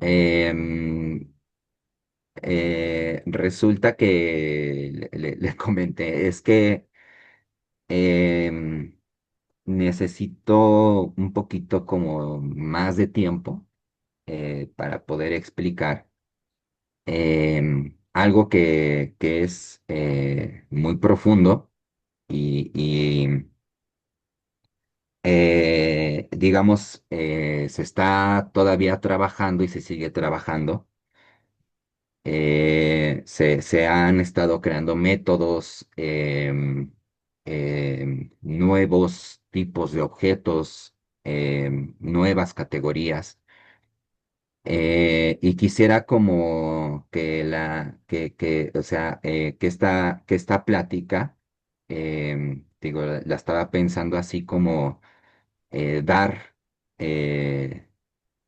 Em, Resulta que le comenté, es que em, necesito un poquito como más de tiempo para poder explicar algo que es muy profundo y digamos, se está todavía trabajando y se sigue trabajando. Se han estado creando métodos, nuevos tipos de objetos, nuevas categorías. Y quisiera como o sea, que esta plática, digo, la estaba pensando así como dar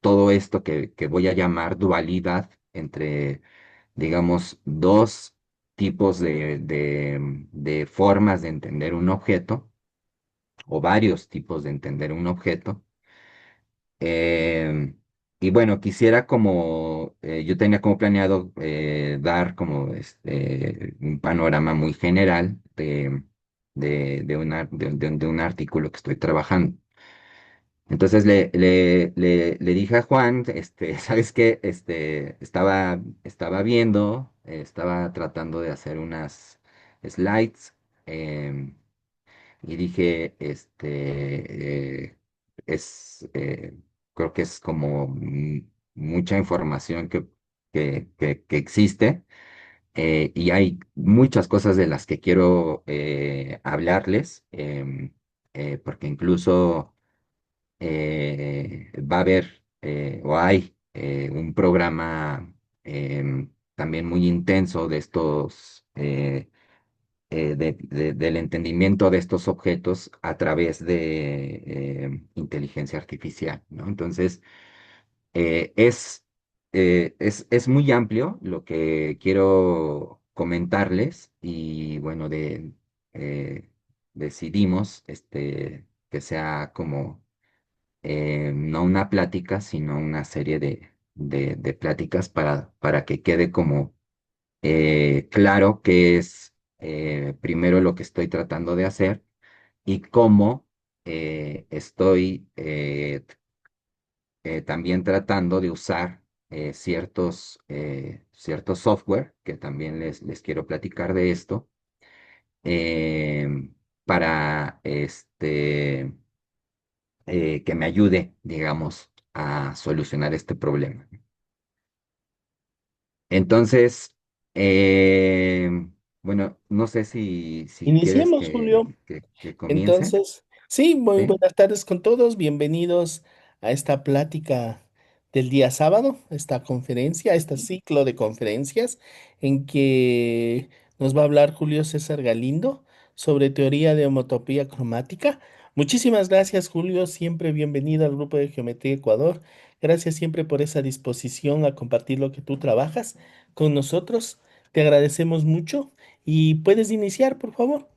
todo esto que voy a llamar dualidad entre, digamos, dos tipos de formas de entender un objeto, o varios tipos de entender un objeto. Em, y bueno, quisiera como, yo tenía como planeado dar como un panorama muy general de un artículo que estoy trabajando. Entonces le dije a Juan, ¿sabes qué? Estaba viendo, estaba tratando de hacer unas slides, em, y dije, es, creo que es como mucha información que existe, y hay muchas cosas de las que quiero hablarles, porque incluso va a haber o hay un programa también muy intenso de estos, del entendimiento de estos objetos a través de inteligencia artificial, ¿no? Entonces, es muy amplio lo que quiero comentarles y bueno, decidimos que sea como no una plática, sino una serie de pláticas para que quede como claro qué es primero lo que estoy tratando de hacer y cómo estoy también tratando de usar ciertos software, que también les quiero platicar de esto, eh, para que me ayude, digamos, a solucionar este problema. Entonces, eh, bueno, no sé si quieres Iniciemos, Julio. que comience, Entonces, sí, muy ¿sí? buenas tardes con todos. Bienvenidos a esta plática del día sábado, esta conferencia, este ciclo de conferencias en que nos va a hablar Julio César Galindo sobre teoría de homotopía cromática. Muchísimas gracias, Julio. Siempre bienvenido al grupo de Geometría Ecuador. Gracias siempre por esa disposición a compartir lo que tú trabajas con nosotros. Te agradecemos mucho y puedes iniciar, por favor. Ok,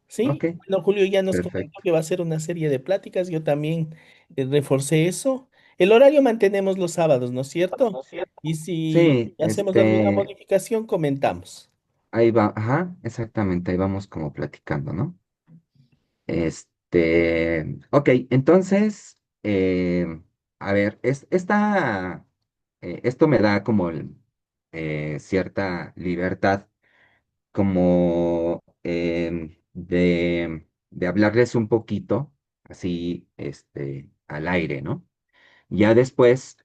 Sí, bueno, Julio ya nos comentó perfecto. que va a ser una serie de pláticas, yo también reforcé eso. El horario mantenemos los sábados, ¿no es cierto? Y si Sí, hacemos alguna modificación, comentamos. ahí va, ajá, exactamente, ahí vamos como platicando, ¿no? Ok, entonces, a ver, esto me da como cierta libertad como de hablarles un poquito, así, al aire, ¿no? Ya después,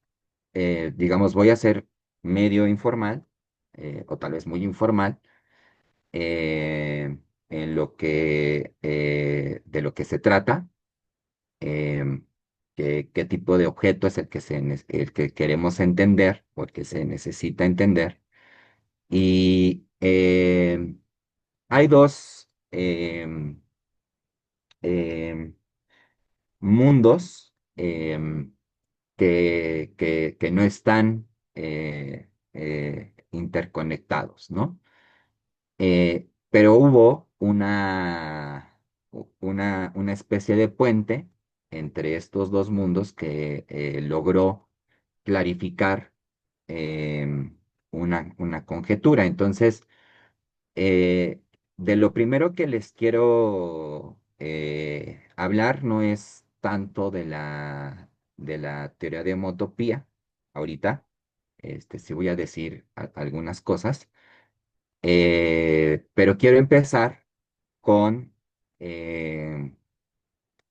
digamos, voy a ser medio informal, o tal vez muy informal, en de lo que se trata, qué tipo de objeto es el que queremos entender o el que se necesita entender. Y hay dos em, mundos que no están interconectados, ¿no? Pero hubo una especie de puente entre estos dos mundos que logró clarificar. una conjetura. Entonces, eh, de lo primero que les quiero hablar no es tanto de la teoría de homotopía ahorita. Sí voy a decir algunas cosas, pero quiero empezar con, eh,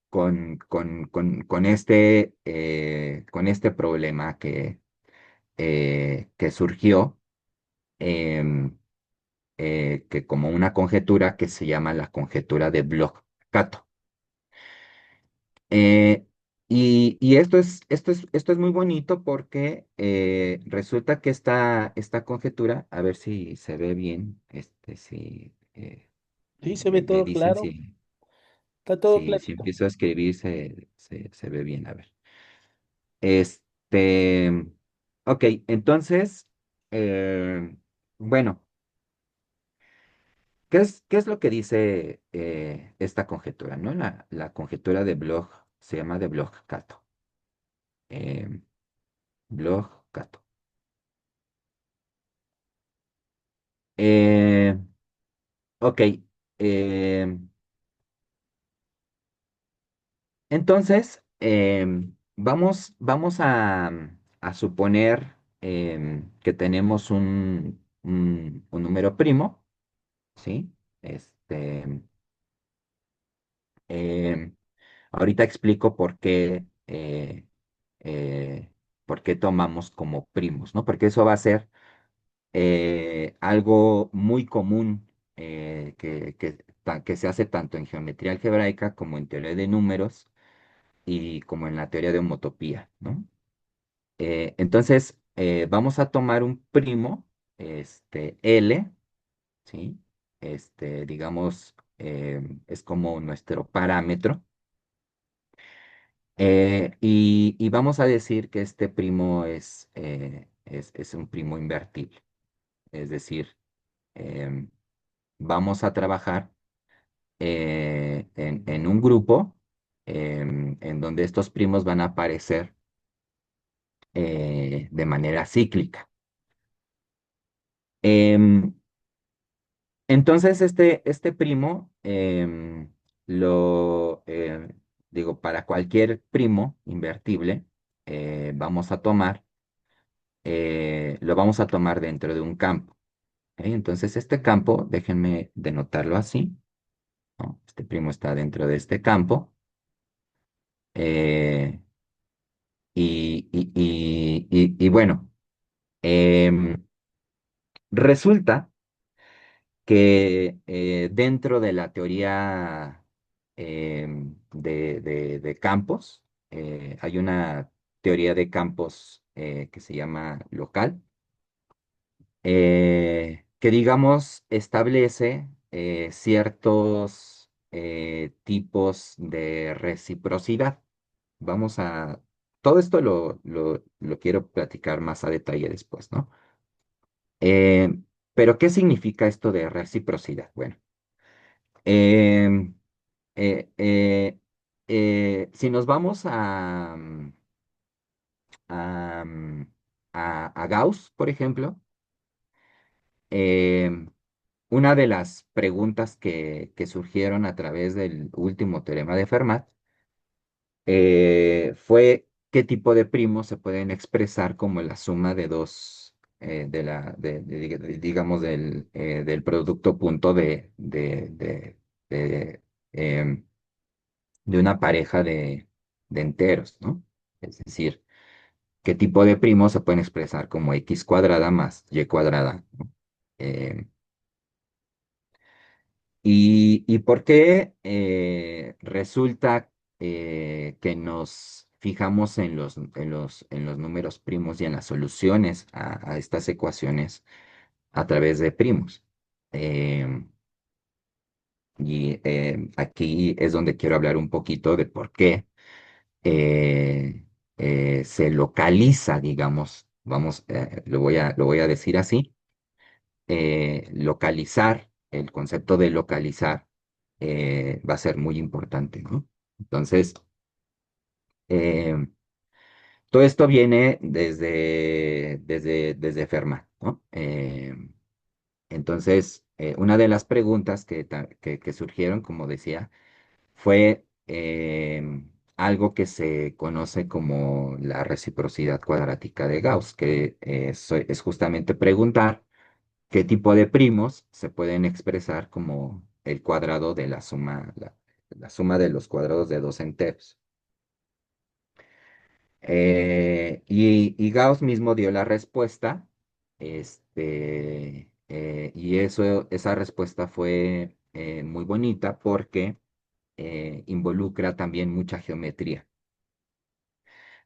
con este problema que surgió, em, que como una conjetura que se llama la conjetura de Bloch-Kato. Eh, y esto es muy bonito porque resulta que esta conjetura, a ver si se ve bien, si Sí, se ve me todo dicen claro. si, Está todo si clarito. empiezo a escribir se ve bien, a ver. Este, ok, entonces, bueno, qué es lo que dice esta conjetura, ¿no? La conjetura de Bloch se llama de Bloch-Kato. Eh, Bloch-Kato. Eh, ok, entonces, vamos a suponer que tenemos un número primo, ¿sí? Este, em, Ahorita explico por qué tomamos como primos, ¿no? Porque eso va a ser algo muy común que se hace tanto en geometría algebraica como en teoría de números y como en la teoría de homotopía, ¿no? Entonces, vamos a tomar un primo, L, ¿sí? Digamos, es como nuestro parámetro. Y vamos a decir que este primo es un primo invertible. Es decir, em, vamos a trabajar en un grupo en donde estos primos van a aparecer de manera cíclica. Em, entonces, este primo, digo, para cualquier primo invertible, vamos a tomar, lo vamos a tomar dentro de un campo. ¿Ok? Entonces, este campo, déjenme denotarlo así, ¿no? Este primo está dentro de este campo. eh, y bueno, em, resulta que dentro de la teoría de campos, hay una teoría de campos que se llama local, que digamos establece ciertos tipos de reciprocidad. Vamos a... Todo esto lo quiero platicar más a detalle después, ¿no? Eh, pero, ¿qué significa esto de reciprocidad? Bueno, em, si nos vamos a, a Gauss, por ejemplo, em, una de las preguntas que surgieron a través del último teorema de Fermat fue qué tipo de primos se pueden expresar como la suma de dos, digamos, del producto punto de, em, de una pareja de enteros, ¿no? Es decir, qué tipo de primos se pueden expresar como x cuadrada más y cuadrada, ¿no? Em, y por qué resulta que nos fijamos en los números primos y en las soluciones a estas ecuaciones a través de primos? Em, Aquí es donde quiero hablar un poquito de por qué se localiza, digamos, lo voy a decir así, localizar, el concepto de localizar va a ser muy importante, ¿no? Entonces, eh, todo esto viene desde Fermat, ¿no? Entonces, una de las preguntas que surgieron, como decía, fue algo que se conoce como la reciprocidad cuadrática de Gauss, que es justamente preguntar qué tipo de primos se pueden expresar como el cuadrado de la suma de los cuadrados de dos enteros. Y Gauss mismo dio la respuesta, y esa respuesta fue muy bonita porque involucra también mucha geometría.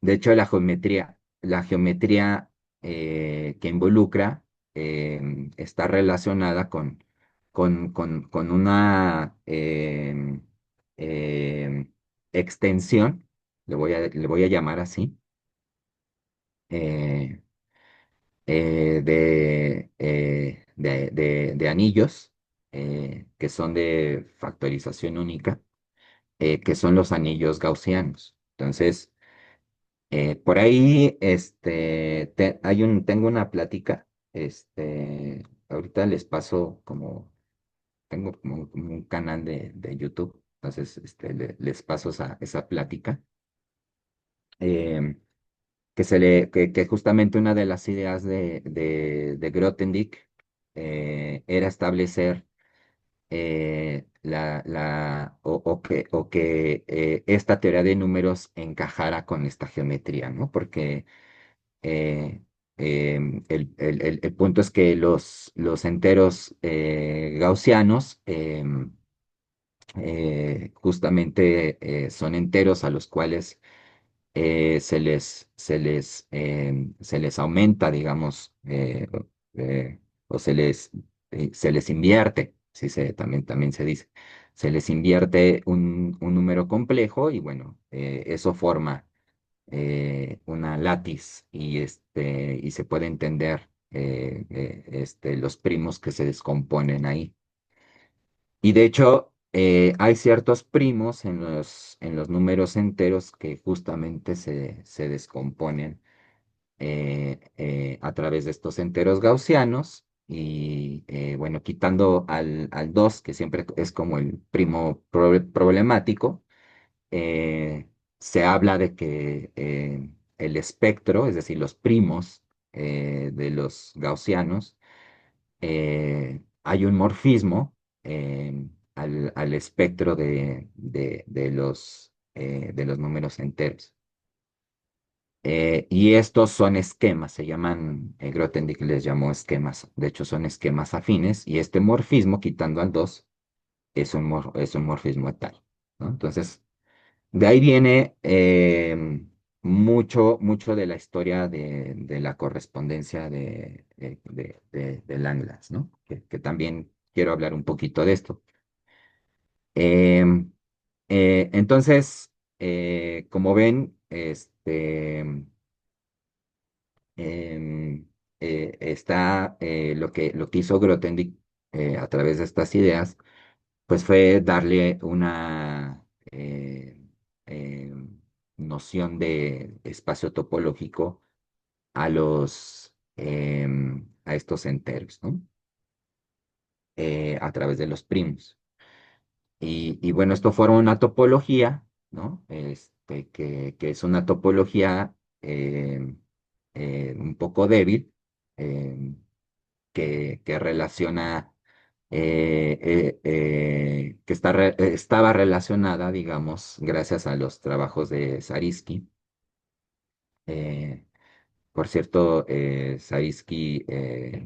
De hecho, la geometría que involucra está relacionada con una extensión, le voy a llamar así, eh, de anillos que son de factorización única, que son los anillos gaussianos. Entonces, por ahí, tengo una plática, ahorita les paso tengo como un canal de YouTube, entonces, les paso esa plática, que justamente una de las ideas de Grothendieck era establecer o que esta teoría de números encajara con esta geometría, ¿no? Porque el punto es que los enteros gaussianos justamente son enteros a los cuales se les aumenta, digamos, o se les invierte, también se dice, se les invierte un número complejo y bueno, eso forma una látiz y se puede entender los primos que se descomponen ahí. Y de hecho, hay ciertos primos en los números enteros que justamente se descomponen a través de estos enteros gaussianos. Y bueno, quitando al 2 que siempre es como el primo problemático, eh, se habla de que el espectro, es decir, los primos de los gaussianos, hay un morfismo al espectro de los números enteros. Y estos son esquemas, se llaman, Grothendieck les llamó esquemas, de hecho son esquemas afines, y este morfismo, quitando al 2 es un morfismo tal, ¿no? Entonces, de ahí viene mucho, mucho de la historia de la correspondencia de Langlands, ¿no? Que también quiero hablar un poquito de esto. Em, entonces, como ven, está lo que hizo Grothendieck a través de estas ideas, pues fue darle una noción de espacio topológico a estos enteros, ¿no? A través de los primos. Y bueno, esto forma una topología, ¿no? Que es una topología un poco débil, eh, que relaciona, estaba relacionada, digamos, gracias a los trabajos de Zariski. Eh, por cierto, Zariski,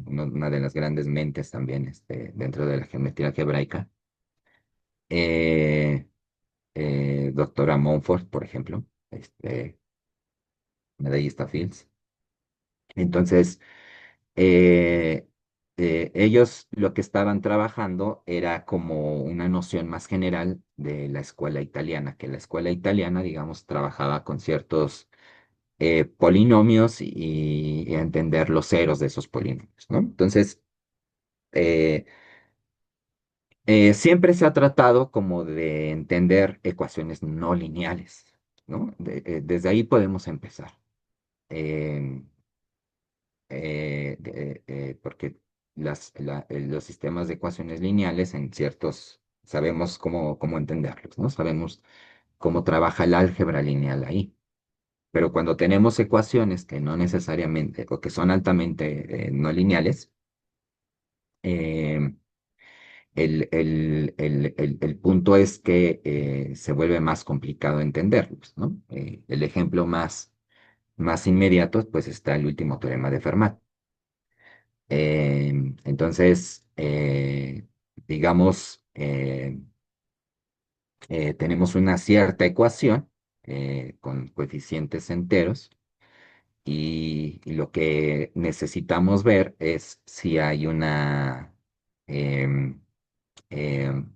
una de las grandes mentes también dentro de la geometría algebraica. Eh, Doctora Montfort, por ejemplo, medallista Fields. Entonces, eh, ellos lo que estaban trabajando era como una noción más general de la escuela italiana, que la escuela italiana, digamos, trabajaba con ciertos polinomios y entender los ceros de esos polinomios, ¿no? Entonces, eh, siempre se ha tratado como de entender ecuaciones no lineales, ¿no? Desde ahí podemos empezar. em, porque los sistemas de ecuaciones lineales en ciertos, sabemos cómo entenderlos, ¿no? Sabemos cómo trabaja el álgebra lineal ahí. Pero cuando tenemos ecuaciones que no necesariamente, o que son altamente no lineales, em, el punto es que se vuelve más complicado entenderlos, ¿no? El ejemplo más inmediato, pues está el último teorema de Fermat. Entonces, digamos, tenemos una cierta ecuación con coeficientes enteros y lo que necesitamos ver es si hay una em, em,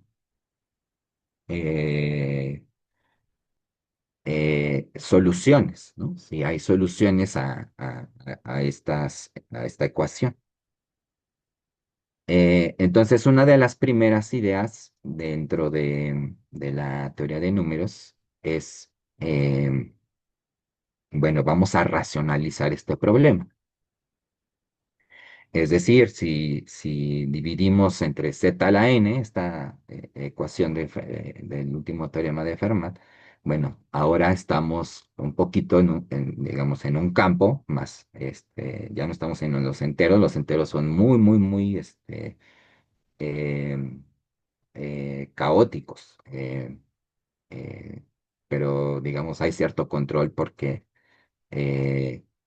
eh, soluciones, ¿no? Si hay soluciones a esta ecuación. Entonces, una de las primeras ideas dentro de la teoría de números es, bueno, vamos a racionalizar este problema. Es decir, si dividimos entre z a la n, esta ecuación del último teorema de Fermat, bueno, ahora estamos un poquito digamos, en un campo más, ya no estamos en los enteros son muy, muy, muy, em, caóticos, eh, pero digamos, hay cierto control porque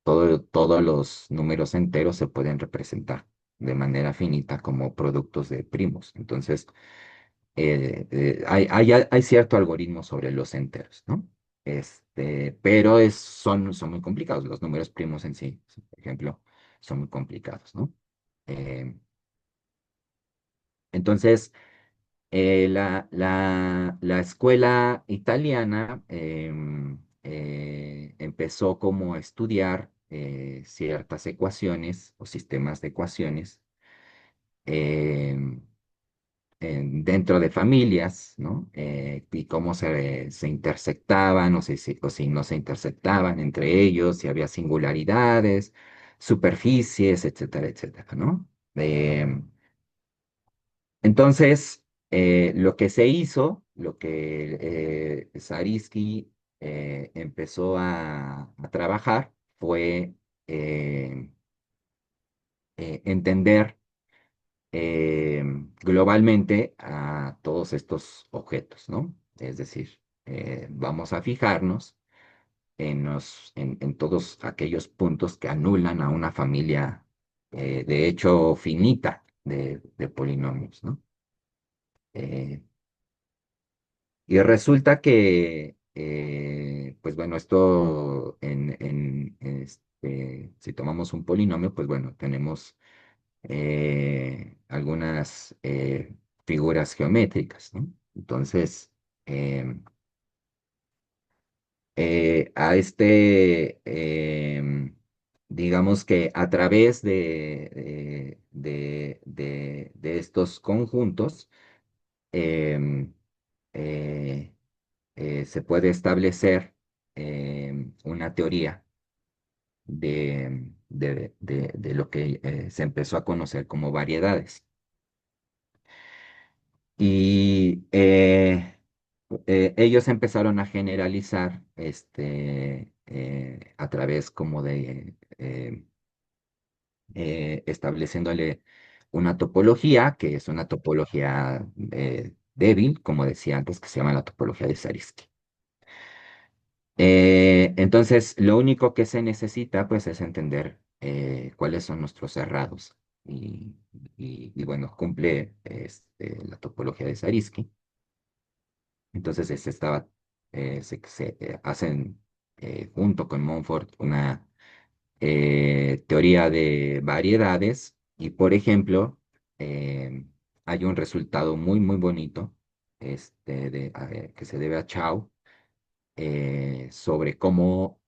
todos los números enteros se pueden representar de manera finita como productos de primos. Entonces, hay cierto algoritmo sobre los enteros, ¿no? Pero son muy complicados. Los números primos en sí, por ejemplo, son muy complicados, ¿no? Eh, entonces, la escuela italiana empezó como a estudiar ciertas ecuaciones o sistemas de ecuaciones em, dentro de familias, ¿no? Y cómo se intersectaban o si no se intersectaban entre ellos, si había singularidades, superficies, etcétera, etcétera, ¿no? Entonces, lo que se hizo, lo que Zariski empezó a trabajar fue eh, entender globalmente a todos estos objetos, ¿no? Es decir, vamos a fijarnos en todos aquellos puntos que anulan a una familia, de hecho, finita de polinomios, ¿no? Eh, Y resulta que, pues bueno, esto si tomamos un polinomio, pues bueno, tenemos algunas figuras geométricas, ¿no? Entonces, em, a digamos que a través de estos conjuntos, em, eh, se puede establecer una teoría de lo que se empezó a conocer como variedades. Y ellos empezaron a generalizar a través como de estableciéndole una topología, que es una topología débil, como decía antes, que se llama la topología de Zariski. Entonces, lo único que se necesita, pues, es entender cuáles son nuestros cerrados. Y, bueno, cumple la topología de Zariski. Entonces, se hacen junto con Montfort una teoría de variedades. Y, por ejemplo, hay un resultado muy, muy bonito que se debe a Chow sobre cómo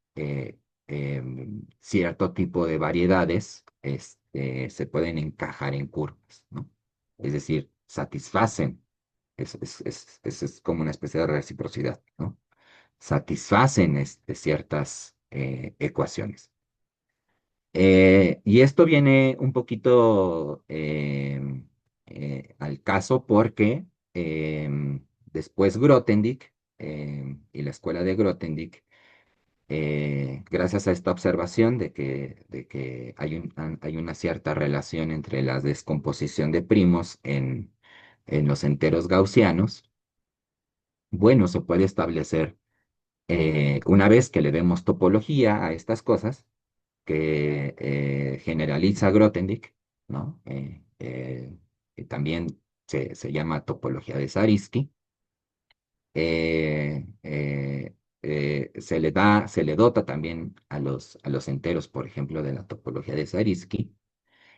cierto tipo de variedades se pueden encajar en curvas, ¿no? Es decir, satisfacen, es como una especie de reciprocidad, ¿no? Satisfacen ciertas ecuaciones. Y esto viene un poquito al caso porque después Grothendieck y la escuela de Grothendieck, gracias a esta observación de que hay una cierta relación entre la descomposición de primos en los enteros gaussianos, bueno, se puede establecer, una vez que le demos topología a estas cosas, que generaliza Grothendieck, ¿no? Que también se llama topología de Zariski. Se le dota también a los enteros, por ejemplo, de la topología de Zariski.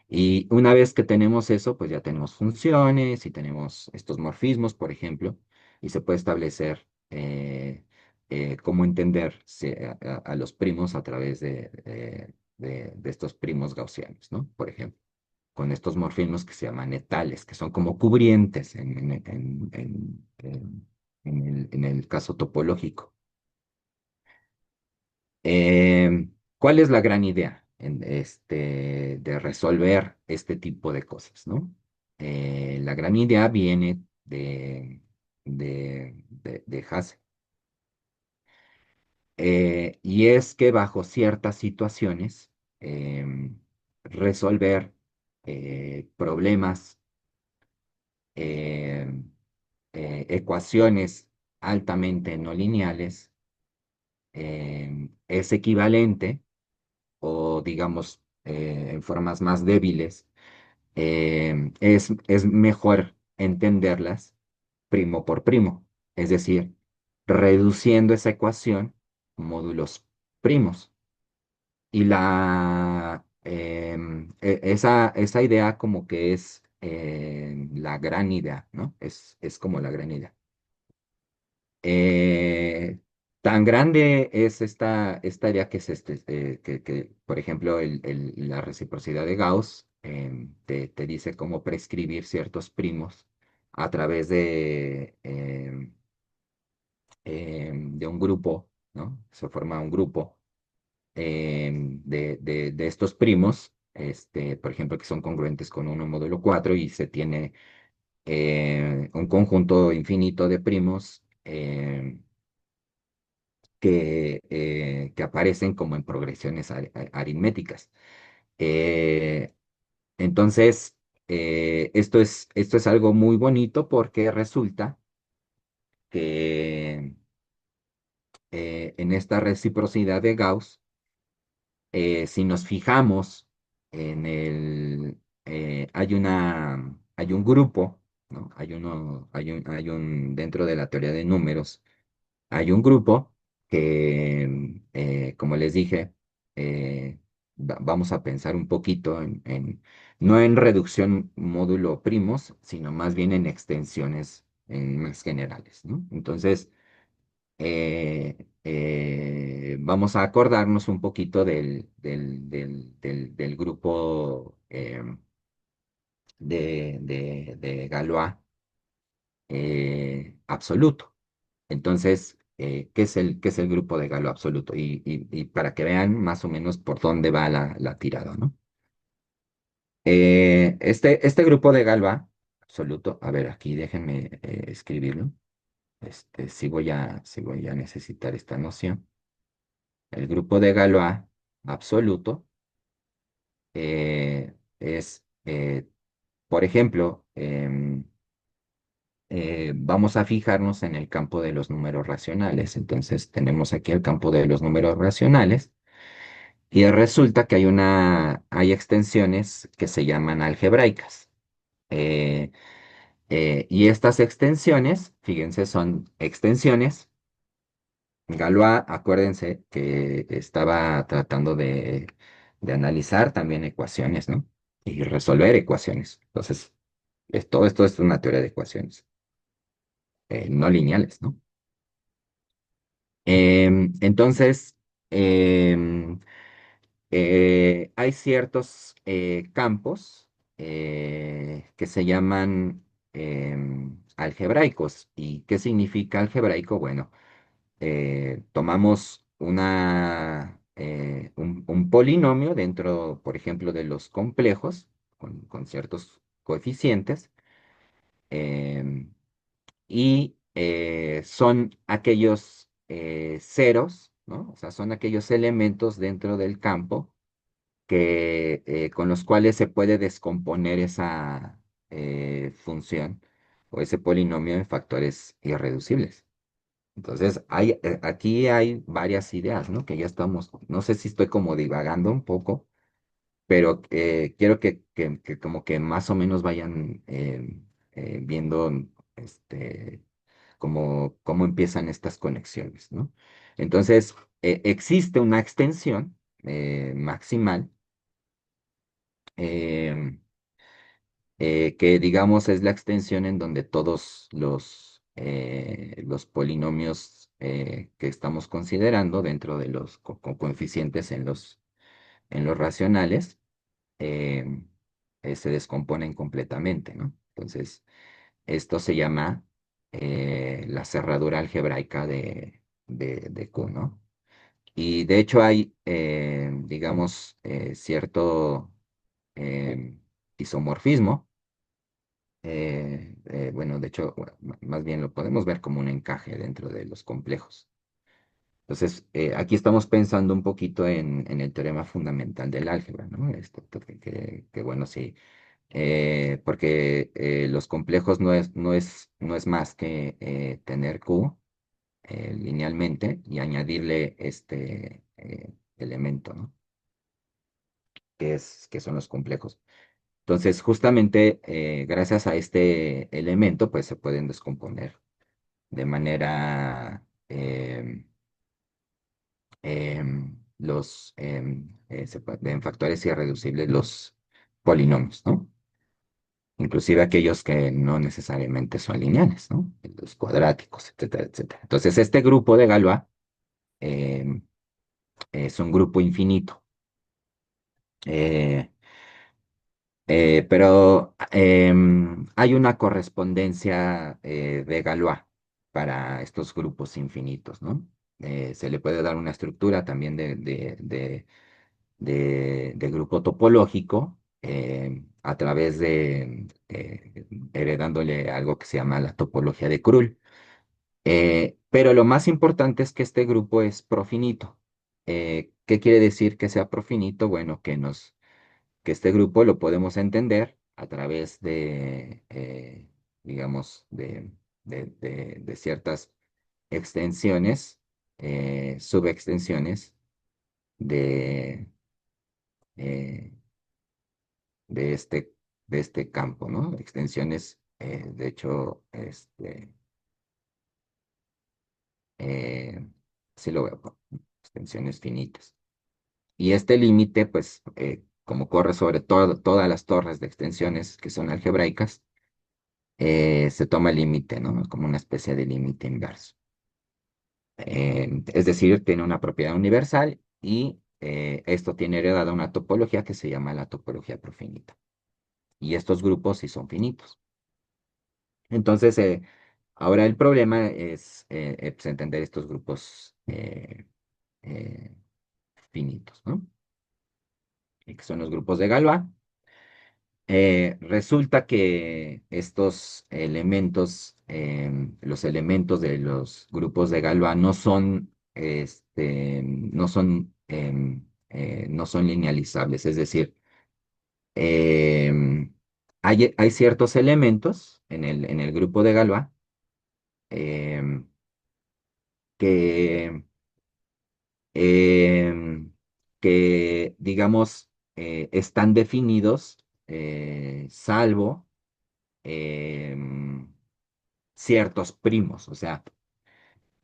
Y una vez que tenemos eso, pues ya tenemos funciones y tenemos estos morfismos, por ejemplo, y se puede establecer cómo entender a los primos a través de estos primos gaussianos, ¿no? Por ejemplo, con estos morfismos que se llaman etales, que son como cubrientes en el caso topológico. ¿Cuál es la gran idea de resolver este tipo de cosas, ¿no? La gran idea viene de Hasse, y es que bajo ciertas situaciones, resolver problemas, em, ecuaciones altamente no lineales, es equivalente o digamos en formas más débiles, es mejor entenderlas primo por primo, es decir, reduciendo esa ecuación módulos primos. Y esa idea como que es la gran idea, ¿no? Es como la gran idea. Eh, Tan grande es esta idea que es por ejemplo, la reciprocidad de Gauss te dice cómo prescribir ciertos primos a través de un grupo, ¿no? Se forma un grupo de estos primos, por ejemplo, que son congruentes con uno módulo 4 y se tiene un conjunto infinito de primos. Que aparecen como en progresiones aritméticas. Eh, entonces, esto es algo muy bonito porque resulta que en esta reciprocidad de Gauss, si nos fijamos en hay un grupo, ¿no? Dentro de la teoría de números, hay un grupo que, como les dije, vamos a pensar un poquito no en reducción módulo primos, sino más bien en extensiones más generales, ¿no? Entonces, vamos a acordarnos un poquito del grupo de Galois absoluto. Entonces, qué es el grupo de Galo absoluto? Y para que vean más o menos por dónde va la tirada, ¿no? Este grupo de Galois absoluto, a ver, aquí déjenme escribirlo. Si voy a necesitar esta noción. El grupo de Galois absoluto por ejemplo, vamos a fijarnos en el campo de los números racionales. Entonces, tenemos aquí el campo de los números racionales y resulta que hay extensiones que se llaman algebraicas. Eh, y estas extensiones, fíjense, son extensiones. Galois, acuérdense que estaba tratando de analizar también ecuaciones, ¿no? Y resolver ecuaciones. Entonces, todo esto es una teoría de ecuaciones no lineales, ¿no? Entonces, em, hay ciertos campos que se llaman algebraicos. ¿Y qué significa algebraico? Bueno, tomamos un polinomio dentro, por ejemplo, de los complejos, con ciertos coeficientes, em, y son aquellos ceros, ¿no? O sea, son aquellos elementos dentro del campo con los cuales se puede descomponer esa función o ese polinomio en factores irreducibles. Entonces, aquí hay varias ideas, ¿no? Que ya estamos, no sé si estoy como divagando un poco, pero quiero que como que más o menos vayan viendo este, cómo empiezan estas conexiones, ¿no? Entonces, existe una extensión maximal eh, que digamos es la extensión en donde todos los polinomios que estamos considerando dentro de los coeficientes en los racionales eh, se descomponen completamente, ¿no? Entonces, esto se llama la cerradura algebraica de Q, ¿no? Y de hecho hay, digamos, cierto eh, isomorfismo. Bueno, de hecho, más bien lo podemos ver como un encaje dentro de los complejos. Entonces, aquí estamos pensando un poquito en el teorema fundamental del álgebra, ¿no? Esto que, bueno, sí, porque los complejos no es más que tener Q linealmente y añadirle este elemento, ¿no? Que son los complejos. Entonces, justamente gracias a este elemento, pues se pueden descomponer de manera en factores irreducibles los polinomios, ¿no? Inclusive aquellos que no necesariamente son lineales, ¿no? Los cuadráticos, etcétera, etcétera. Entonces, este grupo de Galois em, es un grupo infinito. Eh, pero hay una correspondencia de Galois para estos grupos infinitos, ¿no? Se le puede dar una estructura también de grupo topológico a través de heredándole algo que se llama la topología de Krull. Pero lo más importante es que este grupo es profinito. ¿Qué quiere decir que sea profinito? Bueno, que este grupo lo podemos entender a través digamos, de ciertas extensiones, subextensiones de, eh, de este, de este campo, ¿no? Extensiones, de hecho, sí lo veo, extensiones finitas. Y este límite, pues, como corre sobre todas las torres de extensiones que son algebraicas, se toma el límite, ¿no? Como una especie de límite inverso. Es decir, tiene una propiedad universal y esto tiene heredada una topología que se llama la topología profinita. Y estos grupos sí son finitos. Entonces, ahora el problema es pues, entender estos grupos eh, finitos, ¿no? Y que son los grupos de Galois. Resulta que estos elementos, los elementos de los grupos de Galois no son linealizables, es decir, hay ciertos elementos en el grupo de Galois em, que, em, que, digamos, están definidos salvo em, ciertos primos. O sea,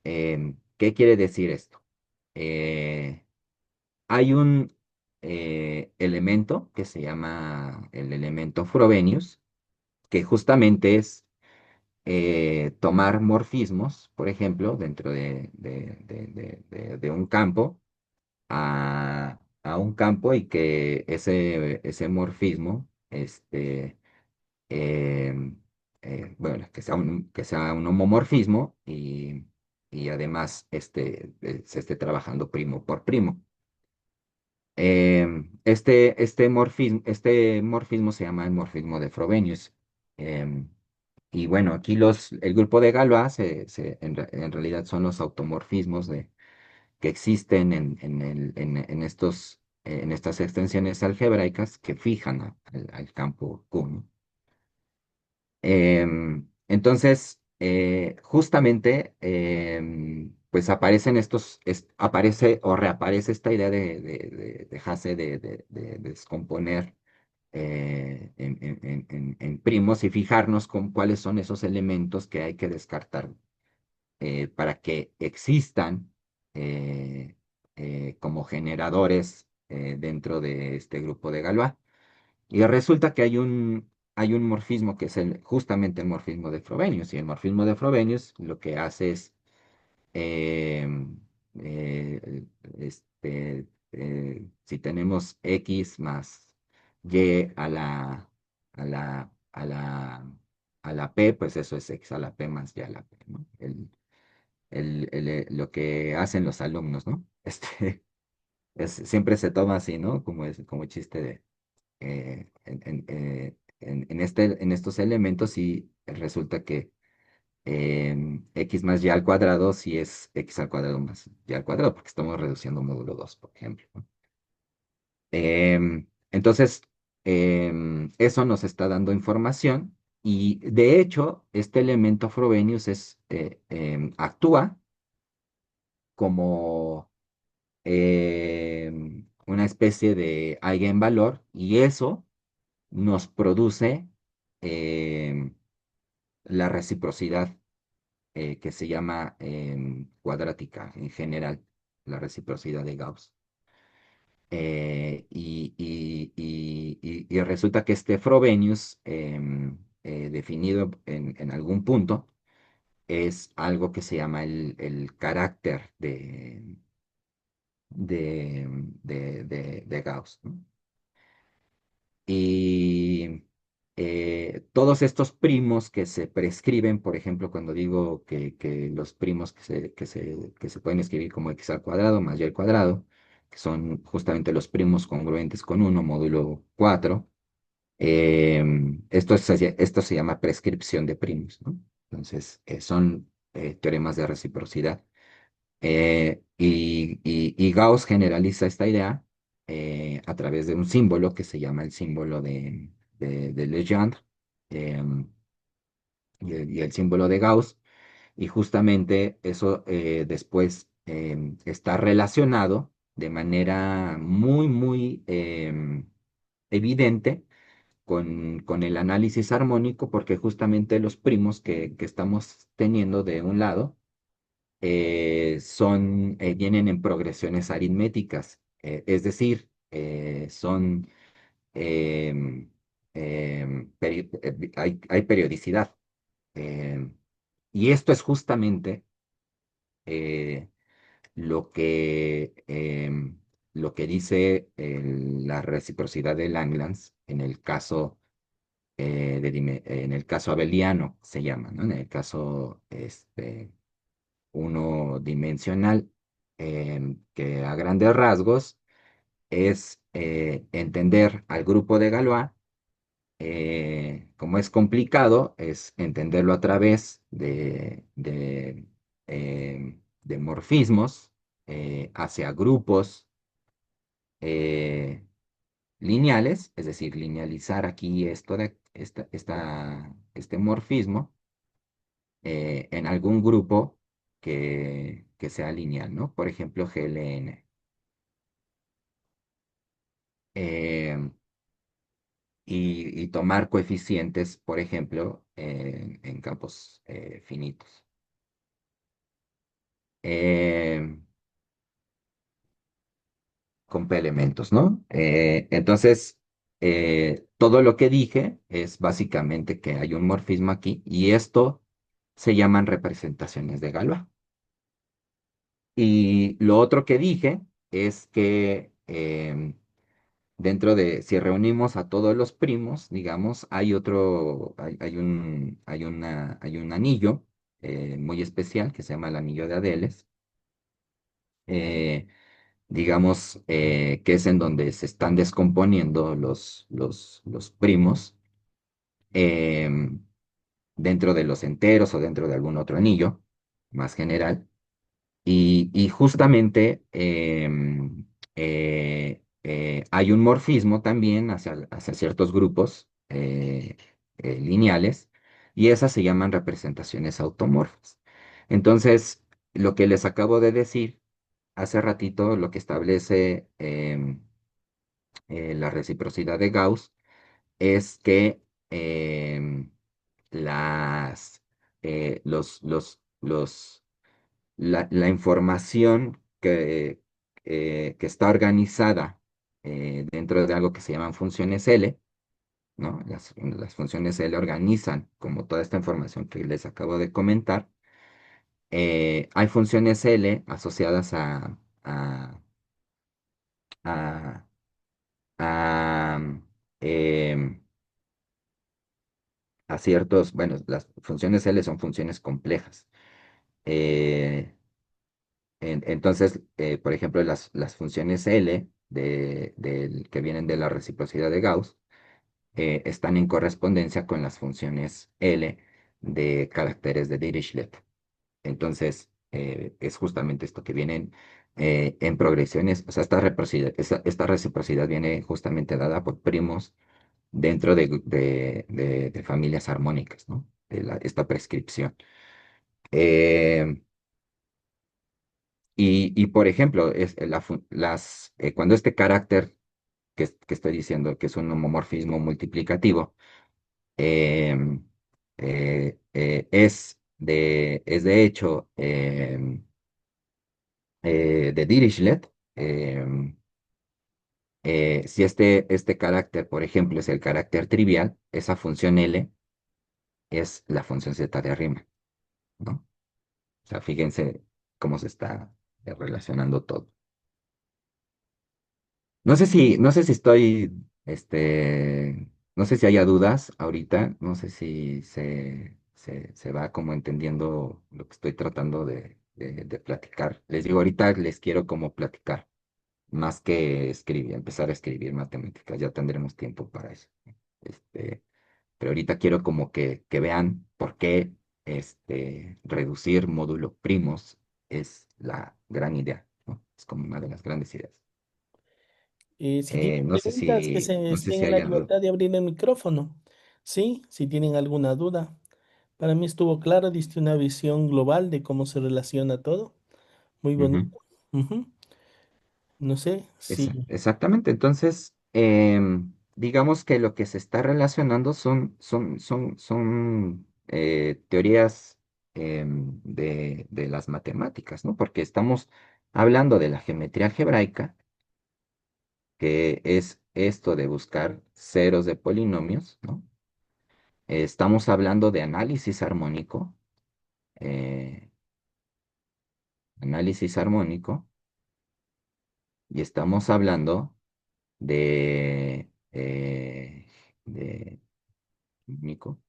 ¿qué quiere decir esto? Eh, hay un elemento que se llama el elemento Frobenius, que justamente es tomar morfismos, por ejemplo, dentro de un campo, a un campo y que ese morfismo, eh, bueno, que sea un homomorfismo y además se esté trabajando primo por primo. Este morfismo se llama el morfismo de Frobenius. Em, y bueno, aquí el grupo de Galois en realidad son los automorfismos que existen en estas extensiones algebraicas que fijan al campo Q, ¿no? Entonces, justamente, pues aparece o reaparece esta idea de Hasse de descomponer en primos y fijarnos con cuáles son esos elementos que hay que descartar para que existan eh, como generadores dentro de este grupo de Galois. Y resulta que hay un morfismo que es justamente el morfismo de Frobenius. Y el morfismo de Frobenius lo que hace es, eh, si tenemos X más Y a la P, pues eso es X a la P más Y a la P, ¿no? Lo que hacen los alumnos, ¿no? Siempre se toma así, ¿no? Como chiste en estos elementos y resulta que x más y al cuadrado sí es x al cuadrado más y al cuadrado, porque estamos reduciendo módulo 2 por ejemplo, ¿no? Entonces, eso nos está dando información y de hecho, este elemento Frobenius actúa como una especie de eigenvalor y eso nos produce em, la reciprocidad que se llama cuadrática en general, la reciprocidad de Gauss. Y resulta que este Frobenius, definido en algún punto, es algo que se llama el carácter de Gauss, ¿no? Y todos estos primos que se prescriben, por ejemplo, cuando digo que los primos que se pueden escribir como x al cuadrado más y al cuadrado, que son justamente los primos congruentes con uno módulo 4, esto se llama prescripción de primos, ¿no? Entonces, son teoremas de reciprocidad. Y Gauss generaliza esta idea a través de un símbolo que se llama el símbolo de Legendre, em, y el símbolo de Gauss, y justamente eso después está relacionado de manera muy, muy evidente con el análisis armónico, porque justamente los primos que estamos teniendo de un lado, vienen en progresiones aritméticas, es decir, em, hay periodicidad. em, y esto es justamente eh, lo que, em, lo que dice la reciprocidad de Langlands en el caso abeliano, se llama, ¿no? En el caso uno dimensional, que a grandes rasgos es entender al grupo de Galois. Como es complicado, es entenderlo a través de morfismos hacia grupos eh, lineales, es decir, linealizar aquí este morfismo en algún grupo que sea lineal, ¿no? Por ejemplo, GLN. Eh, y tomar coeficientes, por ejemplo, en campos finitos. Eh, con P elementos, ¿no? Entonces, todo lo que dije es básicamente que hay un morfismo aquí y esto se llaman representaciones de Galois. Y lo otro que dije es que si reunimos a todos los primos, digamos, hay un anillo muy especial que se llama el anillo de Adeles, eh, digamos, que es en donde se están descomponiendo los primos em, dentro de los enteros o dentro de algún otro anillo más general. Y justamente hay un morfismo también hacia ciertos grupos lineales, y esas se llaman representaciones automorfas. Entonces, lo que les acabo de decir hace ratito, lo que establece la reciprocidad de Gauss es que las, la información que está organizada dentro de algo que se llaman funciones L, ¿no? Las funciones L organizan como toda esta información que les acabo de comentar. Hay funciones L asociadas a, a, em, a ciertos, bueno, las funciones L son funciones complejas. Eh, entonces, por ejemplo, las funciones L que vienen de la reciprocidad de Gauss están en correspondencia con las funciones L de caracteres de Dirichlet. Entonces, es justamente esto que vienen en progresiones, o sea, esta reciprocidad viene justamente dada por primos dentro de familias armónicas, ¿no? Esta prescripción. Eh, por ejemplo, cuando este carácter que estoy diciendo, que es un homomorfismo multiplicativo, em, es de hecho de Dirichlet. Si este carácter, por ejemplo, es el carácter trivial, esa función L es la función zeta de arriba, ¿no? O sea, fíjense cómo se está relacionando todo. No sé si estoy, no sé si haya dudas ahorita, no sé si se va como entendiendo lo que estoy tratando de platicar. Les digo, ahorita les quiero como platicar, más que escribir, empezar a escribir matemáticas, ya tendremos tiempo para eso. Este, pero ahorita quiero como que vean por qué reducir módulos primos es la gran idea, ¿no? Es como una de las grandes ideas. Si tienen No sé preguntas, que si, se no sé estén si en la hay algo. libertad de abrir el micrófono. Sí, si tienen alguna duda. Para mí estuvo claro, diste una visión global de cómo se relaciona todo. Muy Ujú. bonito. Ujú. No sé si... Exactamente. Entonces, digamos que lo que se está relacionando son teorías de las matemáticas, ¿no? Porque estamos hablando de la geometría algebraica, que es esto de buscar ceros de polinomios, ¿no? Estamos hablando de eh, análisis armónico, y estamos hablando de único,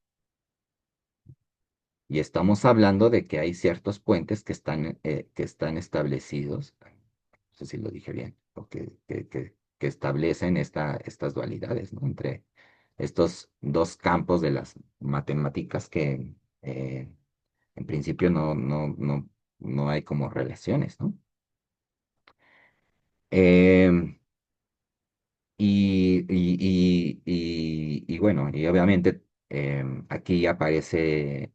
y estamos hablando de que hay ciertos puentes que están establecidos, no sé si lo dije bien, o que establecen estas dualidades, ¿no? Entre estos dos campos de las matemáticas que en principio no hay como relaciones, ¿no? Em, y bueno, y obviamente aquí aparece,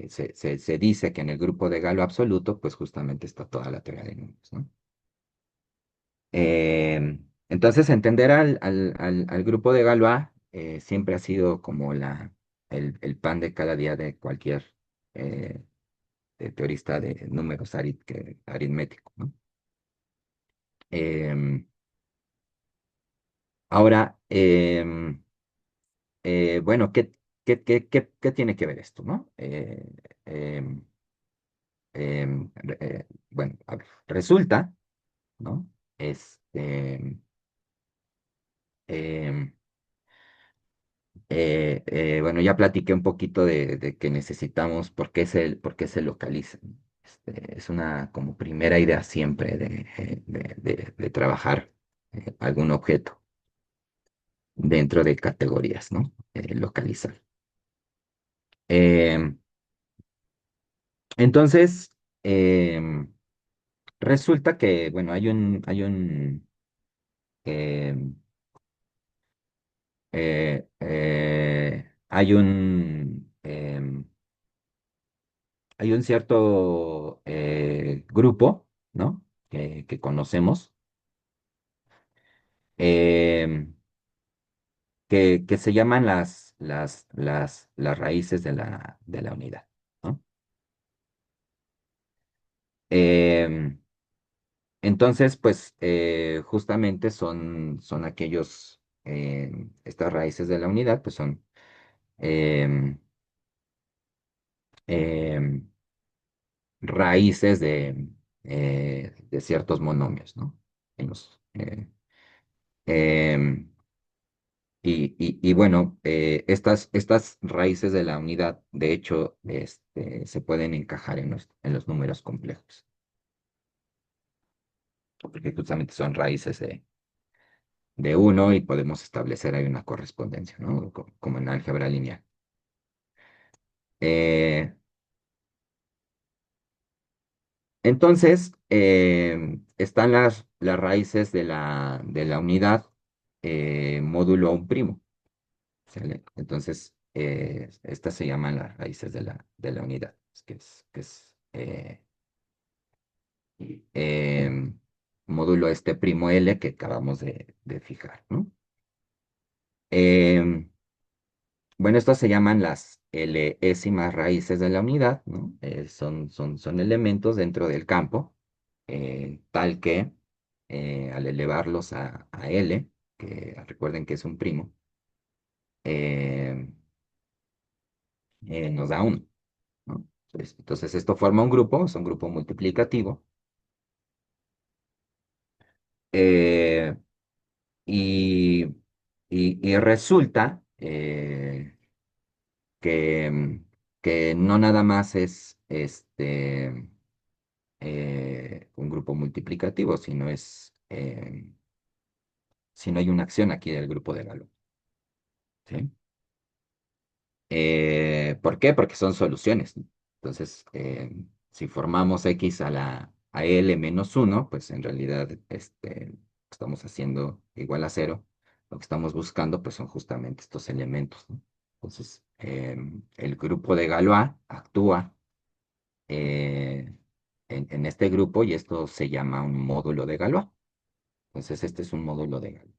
se dice que en el grupo de Galo absoluto, pues justamente está toda la teoría de números, ¿no? Entonces, entender al grupo de Galois siempre ha sido como el pan de cada día de cualquier eh, teorista de números aritmético, ¿no? Em, ahora, bueno, ¿qué tiene que ver esto, no? Em, bueno, a ver, resulta, ¿no? Em, bueno, ya platiqué un poquito de que necesitamos por qué se localiza. Es una como primera idea siempre de trabajar algún objeto dentro de categorías, ¿no? Localizar. Em, entonces, em, resulta que, bueno, em, hay hay un cierto grupo, ¿no? Que conocemos, em, que se llaman las raíces de la unidad, ¿no? Em, entonces, pues, justamente son aquellos, estas raíces de la unidad, pues son em, em, raíces de ciertos monomios, ¿no? En em, y bueno, estas raíces de la unidad, de hecho, se pueden encajar en los números complejos, porque justamente son raíces de uno y podemos establecer ahí una correspondencia, ¿no? Como en álgebra lineal. Eh, entonces, están las raíces de la unidad módulo a un primo, ¿sale? Entonces, estas se llaman las raíces de la unidad, eh, módulo este primo L que acabamos de fijar, ¿no? Em, bueno, estas se llaman las Lésimas raíces de la unidad, ¿no? Son elementos dentro del campo, tal que al elevarlos a L, que recuerden que es un primo, eh, nos da uno, ¿no? Entonces, esto forma un grupo, es un grupo multiplicativo, eh, y, y resulta que, que no nada más es un grupo multiplicativo, sino hay una acción aquí del grupo de Galois, ¿sí? ¿Por qué? Porque son soluciones, ¿no? Entonces, si formamos x a L menos uno, pues en realidad estamos haciendo igual a cero. Lo que estamos buscando pues son justamente estos elementos, ¿no? Entonces, el grupo de Galois actúa eh, en este grupo y esto se llama un módulo de Galois. Entonces, este es un módulo de Galois,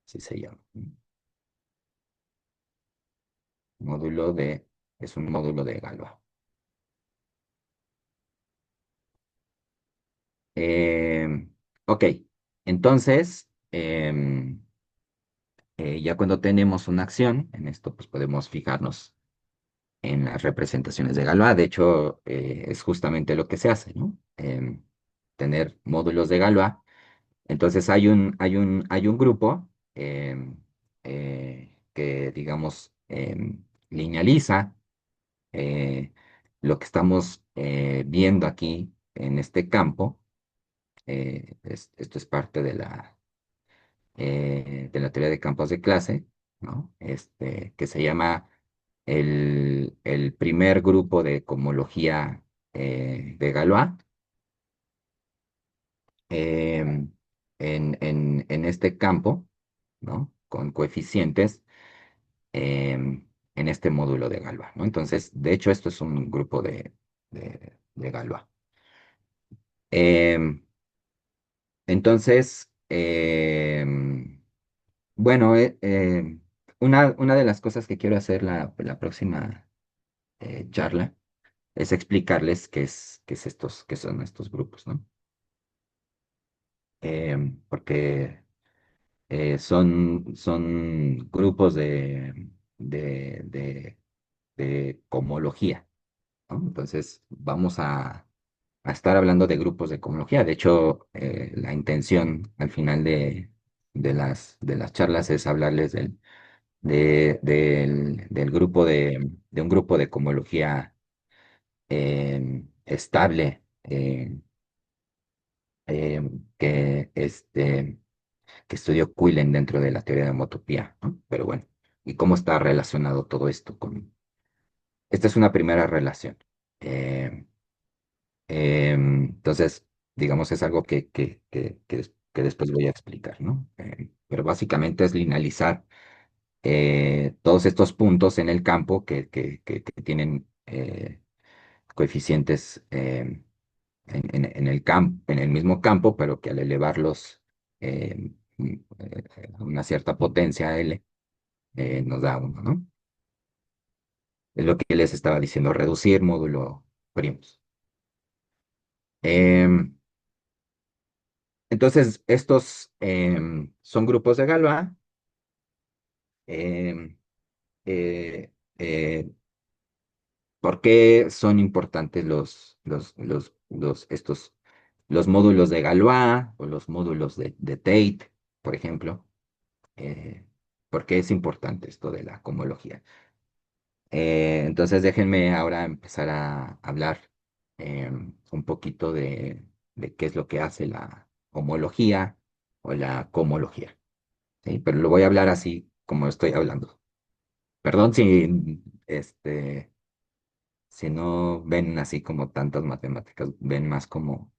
así se llama. Módulo de, es un módulo de Galois. Ok, entonces, ya cuando tenemos una acción, en esto pues podemos fijarnos en las representaciones de Galois. De hecho, es justamente lo que se hace, ¿no? Tener módulos de Galois. Entonces hay un grupo que, digamos, linealiza lo que estamos viendo aquí en este campo. Esto es parte de la teoría de campos de clase, ¿no? Que se llama el primer grupo de cohomología de Galois. em, en este campo, ¿no? Con coeficientes en este módulo de Galois, ¿no? Entonces, de hecho, esto es un grupo de Galois. Em, entonces, bueno, una de las cosas que quiero hacer la próxima charla es explicarles qué son estos grupos, ¿no? Porque son grupos de cohomología, ¿no? Entonces, vamos a estar hablando de grupos de cohomología. De hecho, la intención al final de las charlas es hablarles del grupo de un grupo de cohomología estable, que, que estudió Quillen dentro de la teoría de homotopía, ¿no? Pero bueno, ¿y cómo está relacionado todo esto con... Esta es una primera relación. Eh, entonces, digamos, es algo que después voy a explicar, ¿no? Pero básicamente es linealizar todos estos puntos en el campo que tienen coeficientes en el en el mismo campo, pero que al elevarlos a una cierta potencia L, nos da uno, ¿no? Es lo que les estaba diciendo, reducir módulo primos. Em, entonces, estos son grupos de Galois. em, eh, eh, ¿Por qué son importantes los módulos de Galois o los módulos de Tate, por ejemplo? Eh, ¿Por qué es importante esto de la cohomología? Entonces déjenme ahora empezar a hablar un poquito de qué es lo que hace la homología o la cohomología, ¿sí? Pero lo voy a hablar así como estoy hablando. Perdón si no ven así como tantas matemáticas, ven más como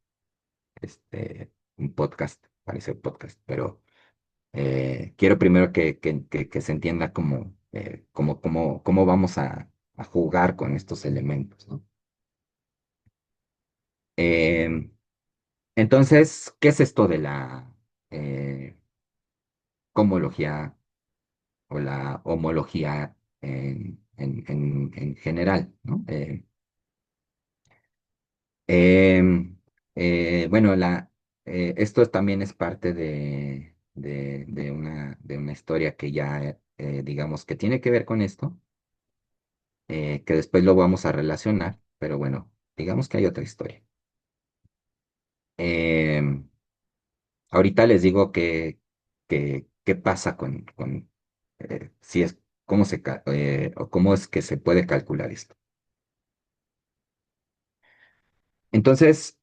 un podcast, parece podcast, pero quiero primero que se entienda cómo vamos a jugar con estos elementos, ¿no? Eh, entonces, ¿qué es esto de la comología o la homología en general, ¿no? Em, bueno, esto también es parte de una historia que ya, digamos, que tiene que ver con esto, que después lo vamos a relacionar, pero bueno, digamos que hay otra historia. Em, Ahorita les digo qué pasa si es, o cómo es que se puede calcular esto. Entonces,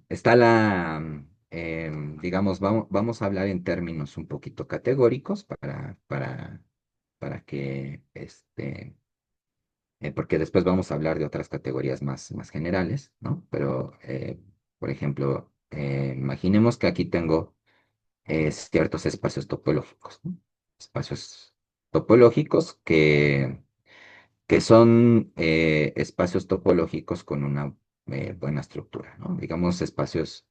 está digamos, vamos a hablar en términos un poquito categóricos para que, porque después vamos a hablar de otras categorías más generales, ¿no? Pero, por ejemplo, imaginemos que aquí tengo ciertos espacios topológicos, ¿no? Espacios topológicos que son espacios topológicos con una buena estructura, ¿no? Digamos espacios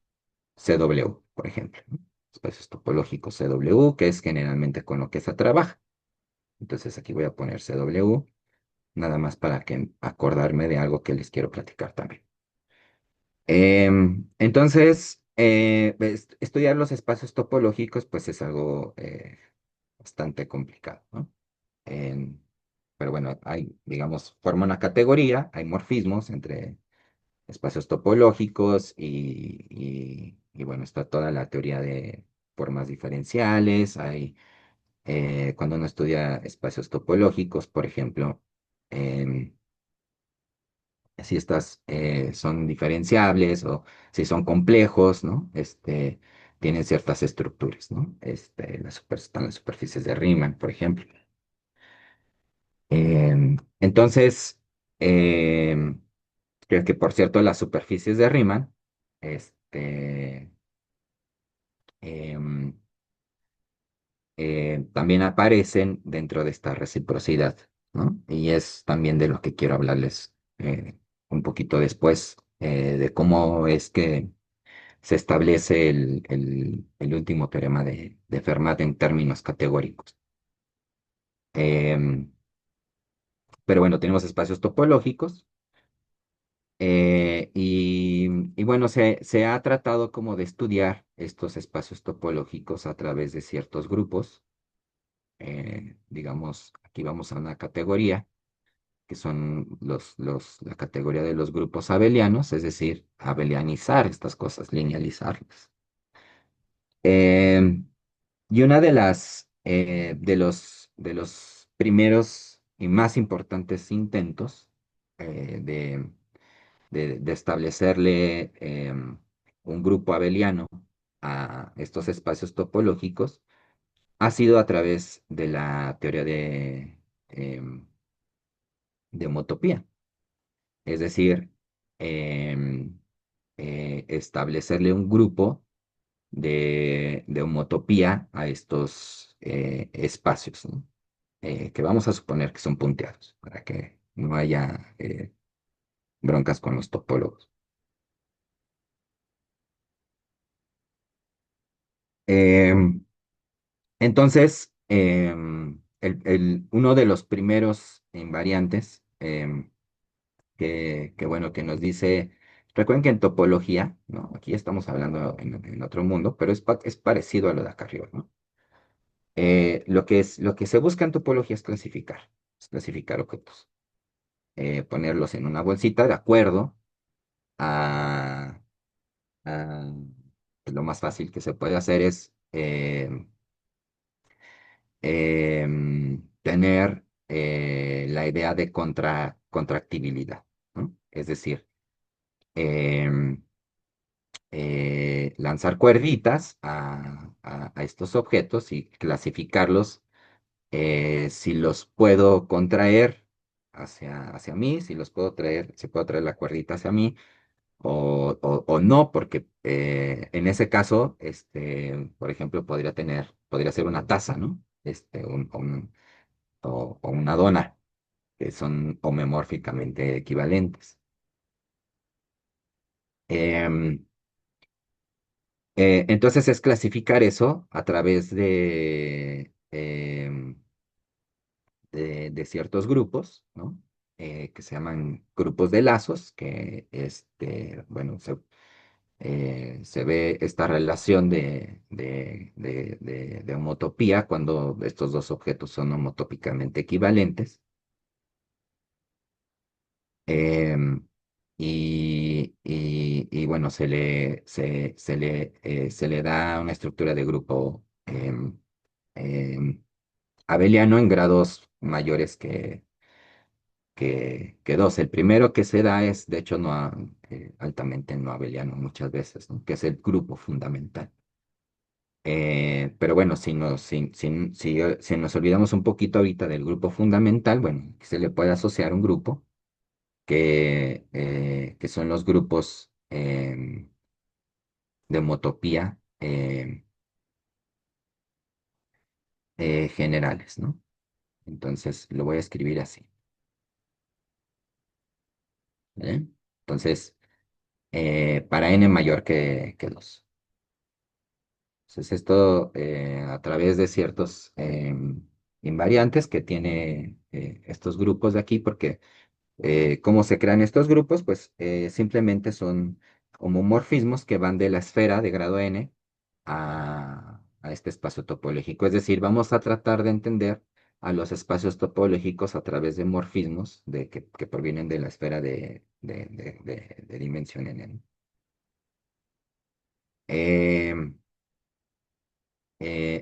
CW, por ejemplo, ¿no? Espacios topológicos CW, que es generalmente con lo que se trabaja. Entonces aquí voy a poner CW, nada más para que acordarme de algo que les quiero platicar también. Entonces, estudiar los espacios topológicos, pues es algo bastante complicado, ¿no? Em, pero bueno, digamos, forma una categoría, hay morfismos entre espacios topológicos y bueno, está toda la teoría de formas diferenciales, cuando uno estudia espacios topológicos, por ejemplo, em, si estas son diferenciables o si son complejos, ¿no? Tienen ciertas estructuras, ¿no? Están las superficies de Riemann, por ejemplo. Entonces, em, creo que por cierto, las superficies de Riemann, este, em, también aparecen dentro de esta reciprocidad, ¿no? Y es también de lo que quiero hablarles un poquito después, de cómo es que se establece el último teorema de Fermat en términos categóricos. Em, pero bueno, tenemos espacios topológicos. Y bueno, se ha tratado como de estudiar estos espacios topológicos a través de ciertos grupos. Digamos, aquí vamos a una categoría, que son la categoría de los grupos abelianos, es decir, abelianizar estas cosas, linealizarlas. Eh, y una de los primeros y más importantes intentos de, de establecerle un grupo abeliano a estos espacios topológicos ha sido a través de la teoría de homotopía. Es decir, em, establecerle un grupo de homotopía a estos espacios, ¿no? Que vamos a suponer que son punteados, para que no haya broncas con los topólogos. Em, entonces, uno de los primeros invariantes bueno, que nos dice, recuerden que en topología, ¿no? Aquí estamos hablando en otro mundo, pero es parecido a lo de acá arriba, ¿no? Lo que se busca en topología es clasificar objetos, ponerlos en una bolsita de acuerdo a, a- pues lo más fácil que se puede hacer es tener la idea de contractibilidad, ¿no? Es decir, em, lanzar cuerditas a estos objetos y clasificarlos si los puedo contraer hacia mí, si los puedo traer, si puedo traer la cuerdita hacia mí o no, porque en ese caso, por ejemplo, podría ser una taza, ¿no? O una dona, que son homomórficamente equivalentes. Em, entonces es clasificar eso a través de ciertos grupos, ¿no? Que se llaman grupos de lazos, que bueno, se ve esta relación de homotopía cuando estos dos objetos son homotópicamente equivalentes. Em, y bueno, se le da una estructura de grupo abeliano en grados mayores que dos. El primero que se da es, de hecho, altamente no abeliano muchas veces, ¿no? Que es el grupo fundamental. Pero bueno, si nos olvidamos un poquito ahorita del grupo fundamental, bueno, se le puede asociar un grupo que son los grupos de homotopía generales, ¿no? Entonces lo voy a escribir así, ¿vale? Entonces, para n mayor que 2. Entonces, esto a través de ciertos invariantes que tiene estos grupos de aquí, porque ¿cómo se crean estos grupos? Pues simplemente son homomorfismos que van de la esfera de grado n a este espacio topológico. Es decir, vamos a tratar de entender a los espacios topológicos a través de morfismos que provienen de la esfera de dimensión n, ¿no? Em,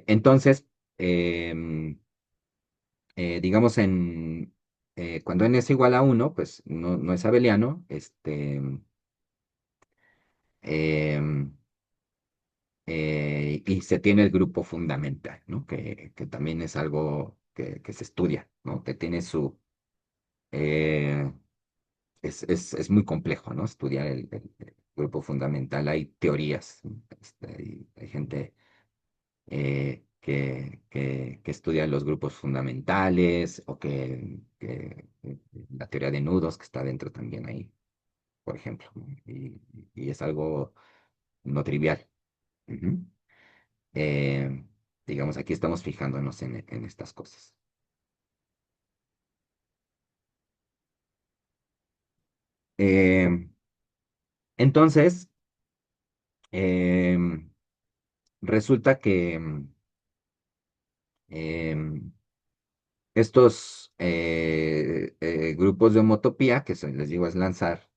entonces, em, digamos, cuando n es igual a uno, pues no es abeliano, em, y se tiene el grupo fundamental, ¿no? Que también es algo que se estudia, ¿no? Que tiene eh, es muy complejo, ¿no? Estudiar el grupo fundamental. Hay teorías, ¿no? Hay gente que estudia los grupos fundamentales o la teoría de nudos que está dentro también ahí, por ejemplo, ¿no? Y es algo no trivial. Ujú. Eh, digamos, aquí estamos fijándonos en estas cosas. Eh, entonces, em, resulta que em, estos grupos de homotopía, les digo es lanzar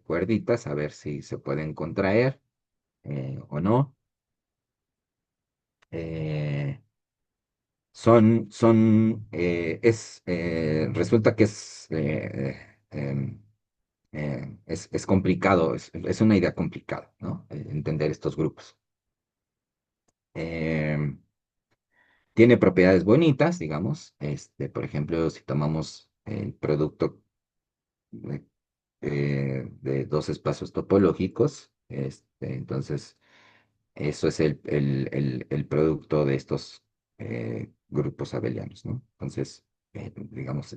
cuerditas a ver si se pueden contraer o no. eh, resulta que es complicado, es una idea complicada, ¿no? Entender estos grupos. Em, Tiene propiedades bonitas, digamos. Por ejemplo, si tomamos el producto eh, de dos espacios topológicos, entonces eso es el producto de estos grupos abelianos, ¿no? Entonces, digamos,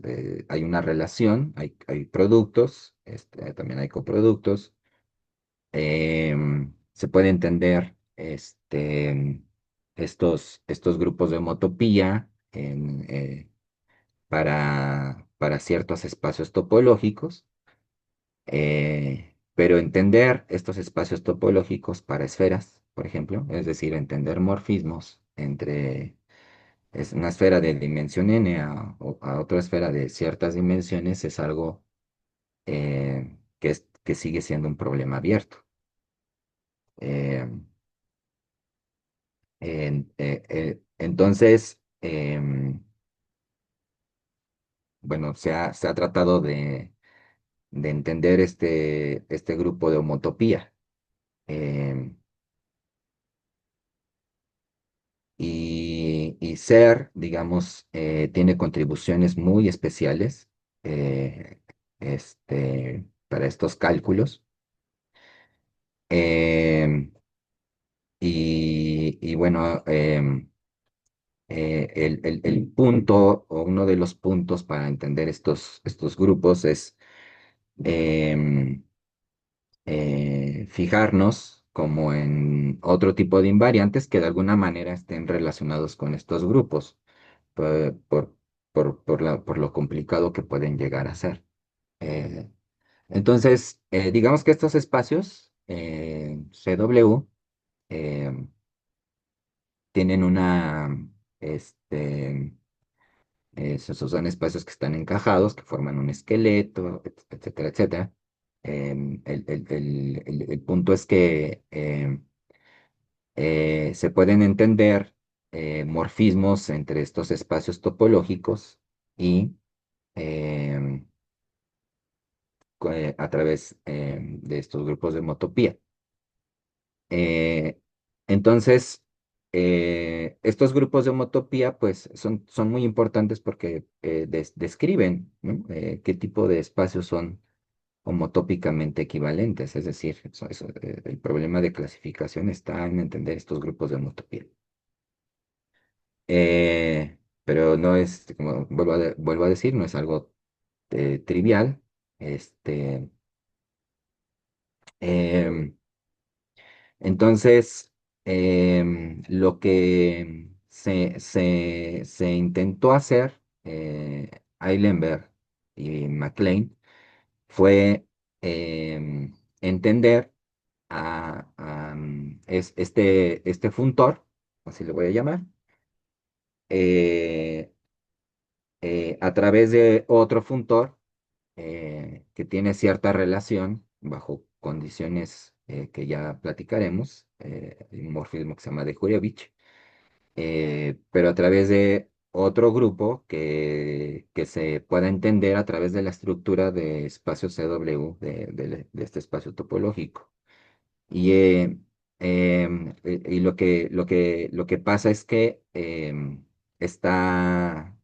hay una relación, hay productos, también hay coproductos. Se puede entender estos grupos de homotopía para ciertos espacios topológicos, pero entender estos espacios topológicos para esferas, por ejemplo, es decir, entender morfismos entre es una esfera de dimensión n a otra esfera de ciertas dimensiones, es algo que sigue siendo un problema abierto. Eh, entonces, bueno, se ha tratado de entender este grupo de homotopía. em, y SER, digamos, tiene contribuciones muy especiales para estos cálculos. em, y bueno, el punto o uno de los puntos para entender estos grupos es em, fijarnos como en otro tipo de invariantes que de alguna manera estén relacionados con estos grupos, por, por, por lo complicado que pueden llegar a ser. Eh, entonces, digamos que estos espacios CW eh, tienen este, esos son espacios que están encajados, que forman un esqueleto, etcétera, etcétera. El punto es que se pueden entender morfismos entre estos espacios topológicos y em, a través de estos grupos de homotopía. Eh, entonces, estos grupos de homotopía pues son muy importantes porque describen, ¿no? Qué tipo de espacios son homotópicamente equivalentes, es decir, el problema de clasificación está en entender estos grupos de homotopía. Pero no es, como vuelvo a decir, no es algo trivial. Este, em, entonces, lo que se intentó hacer, Eilenberg y MacLean, fue entender este funtor, así le voy a llamar, eh, a través de otro funtor que tiene cierta relación bajo condiciones que ya platicaremos, hay un morfismo que se llama de Jurevich, pero a través de otro grupo que se pueda entender a través de la estructura de espacio CW de este espacio topológico. Y, lo que pasa es que está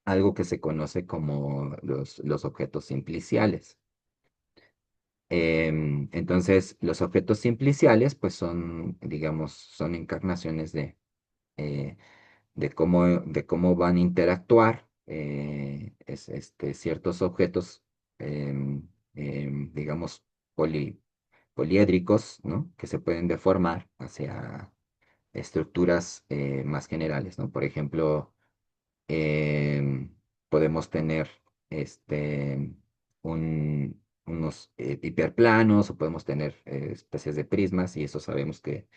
algo que se conoce como los objetos simpliciales. Entonces, los objetos simpliciales, pues son, digamos, son encarnaciones eh, de cómo van a interactuar ciertos objetos, digamos, poliédricos, ¿no? Que se pueden deformar hacia estructuras más generales, ¿no? Por ejemplo, em, podemos tener unos hiperplanos o podemos tener especies de prismas y eso sabemos que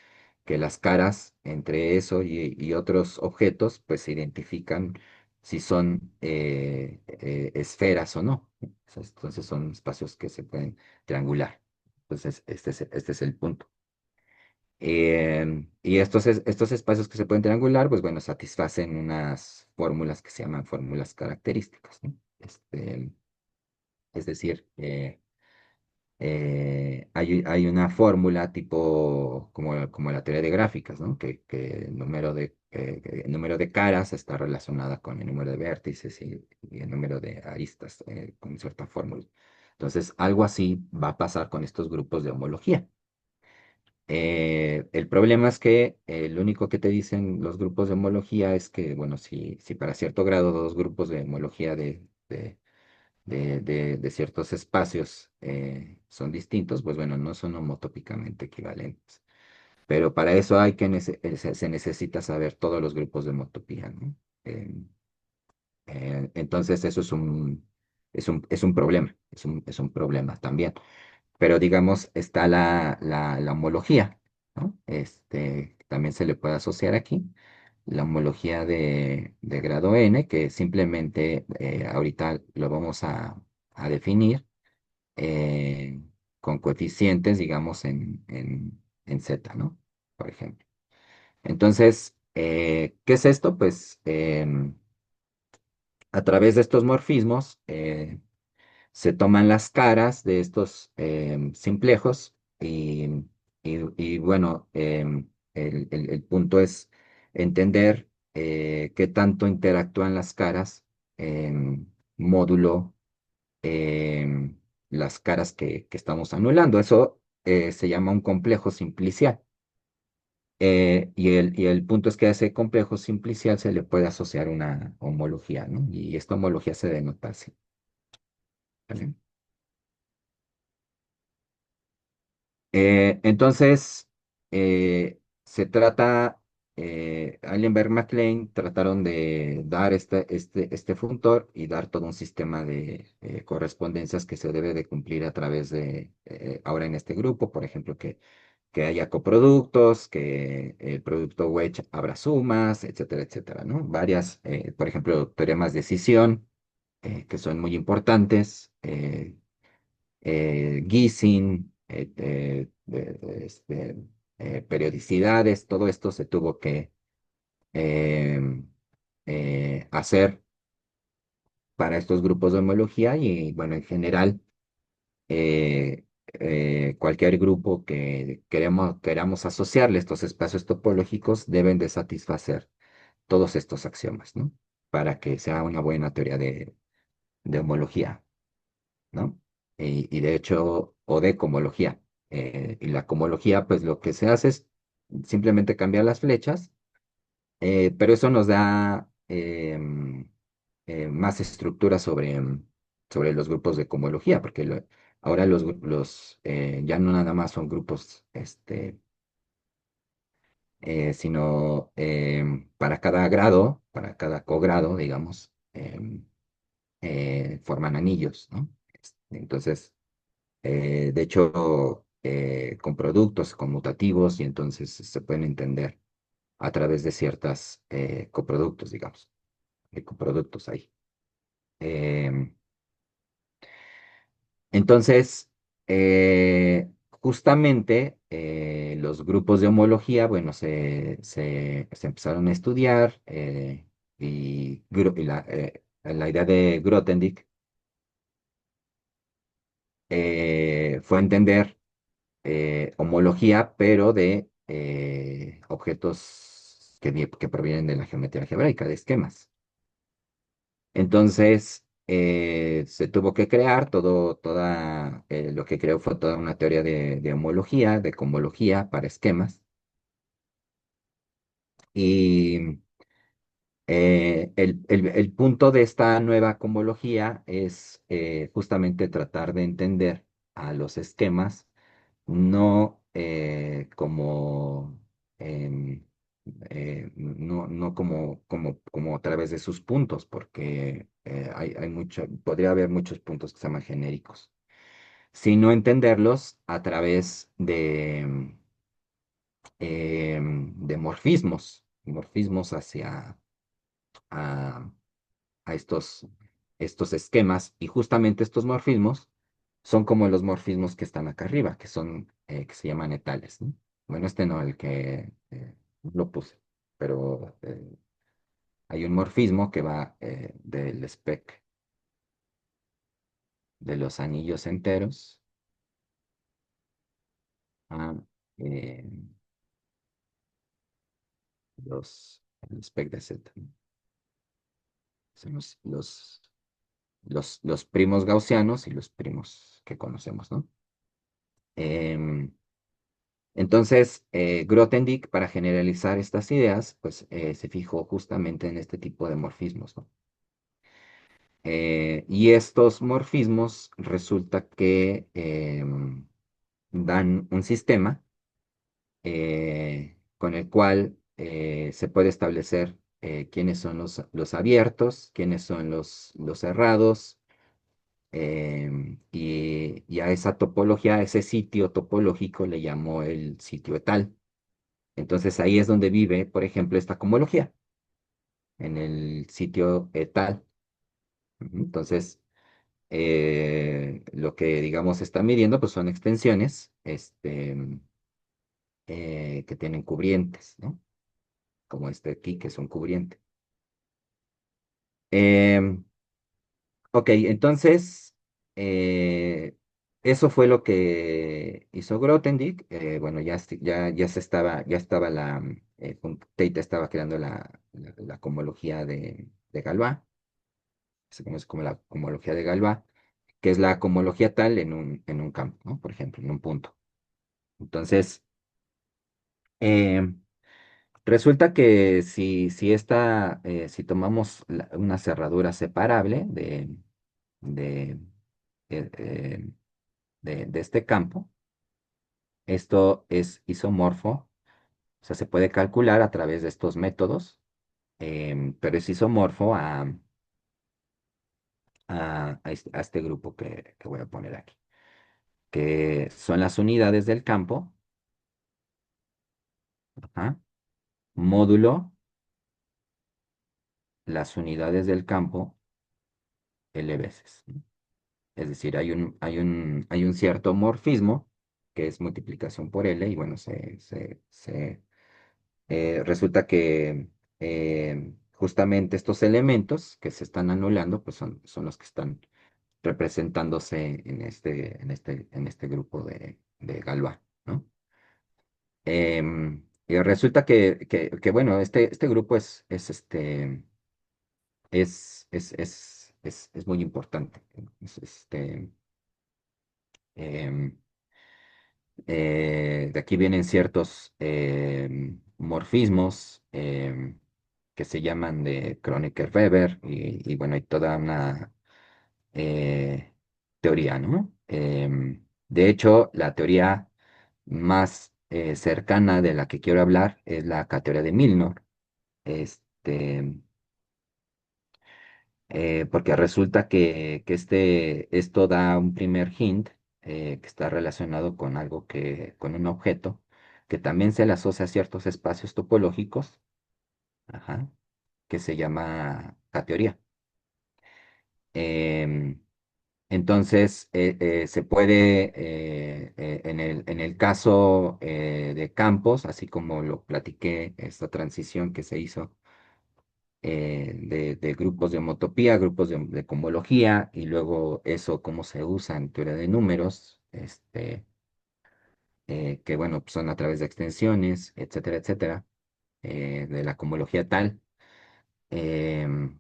las caras entre eso y otros objetos pues se identifican si son esferas o no. Entonces son espacios que se pueden triangular. Entonces este es el punto. Y estos espacios que se pueden triangular, pues bueno, satisfacen unas fórmulas que se llaman fórmulas características, ¿no? Es decir, hay una fórmula tipo como la teoría de gráficas, ¿no? Que el número de caras está relacionada con el número de vértices y el número de aristas con cierta fórmula. Entonces, algo así va a pasar con estos grupos de homología. El problema es que lo único que te dicen los grupos de homología es que, bueno, si para cierto grado dos grupos de homología de ciertos espacios son distintos, pues bueno, no son homotópicamente equivalentes. Pero para eso se necesita saber todos los grupos de homotopía, ¿no? Eh, entonces eso es un problema, es un problema también. Pero digamos, está la homología, ¿no? También se le puede asociar aquí la homología de grado n, que simplemente ahorita lo vamos a definir eh, con coeficientes, digamos, en z, ¿no? Por ejemplo. Entonces, ¿qué es esto? Pues a través de estos morfismos se toman las caras de estos simplejos y bueno, el punto es entender qué tanto interactúan las caras módulo em, las caras que estamos anulando. Eso se llama un complejo simplicial. Y el punto es que a ese complejo simplicial se le puede asociar una homología, ¿no? Y esta homología se denota así. ¿Vale? Entonces, se trata, Eilenberg MacLean trataron de dar este funtor y dar todo un sistema de correspondencias que se debe de cumplir a través ahora en este grupo, por ejemplo, que haya coproductos, que el producto wedge abra sumas, etcétera, etcétera, ¿no? Varias, por ejemplo, teoremas de escisión, que son muy importantes. Gissing, periodicidades, todo esto se tuvo que em, hacer para estos grupos de homología y bueno, en general, cualquier grupo que queramos asociarle estos espacios topológicos deben de satisfacer todos estos axiomas, ¿no? Para que sea una buena teoría de homología. ¿No? Y de hecho, o de comología. Y la comología, pues lo que se hace es simplemente cambiar las flechas, pero eso nos da más estructura sobre los grupos de comología, porque ahora ya no nada más son grupos, sino para cada grado, para cada cogrado, digamos, forman anillos, ¿no? Entonces, de hecho, con productos conmutativos y entonces se pueden entender a través de ciertas coproductos, digamos, de coproductos ahí. Em, entonces, justamente los grupos de homología, bueno, se empezaron a estudiar y la idea de Grothendieck fue entender homología, pero de objetos que provienen de la geometría algebraica, de esquemas. Entonces, se tuvo que crear lo que creó fue toda una teoría de homología, de cohomología para esquemas. Y el punto de esta nueva cohomología es justamente tratar de entender a los esquemas no em, no como a través de sus puntos, porque podría haber muchos puntos que se llaman genéricos, sino entenderlos a través de morfismos hacia a, a estos esquemas, y justamente estos morfismos son como los morfismos que están acá arriba, que se llaman etales, ¿no? bueno, este no, el que no lo puse, pero hay un morfismo que va del spec de los anillos enteros a eh, el spec de Z, ¿no? Son los primos gaussianos y los primos que conocemos, ¿no? Em, entonces, Grothendieck, para generalizar estas ideas, pues se fijó justamente en este tipo de morfismos, ¿no? Y estos morfismos resulta que dan un sistema con el cual se puede establecer quiénes son los abiertos, quiénes son los cerrados, y a esa topología, a ese sitio topológico le llamó el sitio etal. Entonces ahí es donde vive, por ejemplo, esta cohomología, en el sitio etal. Ujú. Entonces, lo que, digamos, está midiendo, pues son extensiones que tienen cubrientes, ¿no? Como este aquí, que es un cubriente. Em, ok, entonces, eh, eso fue lo que hizo Grothendieck. Bueno, ya estaba Tate estaba creando la cohomología de Galois, se conoce como la cohomología de Galois, que es la cohomología tal en un campo, ¿no? Por ejemplo, en un punto. Entonces, em, resulta que si tomamos una cerradura separable de, eh, eh, de este campo, esto es isomorfo, o sea, se puede calcular a través de estos métodos, pero es isomorfo a este grupo que voy a poner aquí, que son las unidades del campo, ajá, módulo las unidades del campo L veces, ¿no? Es decir, hay un cierto morfismo, que es multiplicación por L, y bueno, resulta que justamente estos elementos que se están anulando, pues son los que están representándose en este grupo de Galois, ¿no? Y resulta que, bueno, este grupo es muy importante. Em, de aquí vienen ciertos morfismos que se llaman de Kronecker-Weber y bueno, hay toda una eh, teoría, ¿no? De hecho, la teoría más cercana de la que quiero hablar es la teoría de Milnor. Este, Porque resulta que esto da un primer hint que está relacionado con con un objeto que también se le asocia a ciertos espacios topológicos, ajá, que se llama cateoría. Em, entonces, se puede, en el caso de campos, así como lo platiqué, esta transición que se hizo de grupos de homotopía, grupos de cohomología, y luego eso, cómo se usa en teoría de números, que bueno, pues son a través de extensiones, etcétera, etcétera, de la cohomología tal. Em,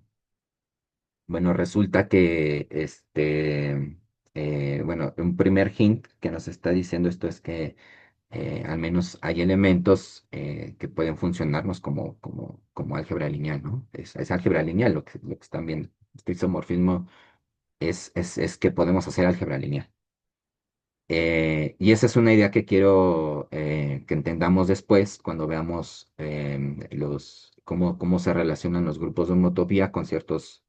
bueno, resulta que, bueno, un primer hint que nos está diciendo esto es que al menos hay elementos que pueden funcionarnos como álgebra lineal, ¿no? Es álgebra lineal lo que están viendo. Este isomorfismo es que podemos hacer álgebra lineal. Y esa es una idea que quiero que entendamos después cuando veamos cómo se relacionan los grupos de homotopía con ciertos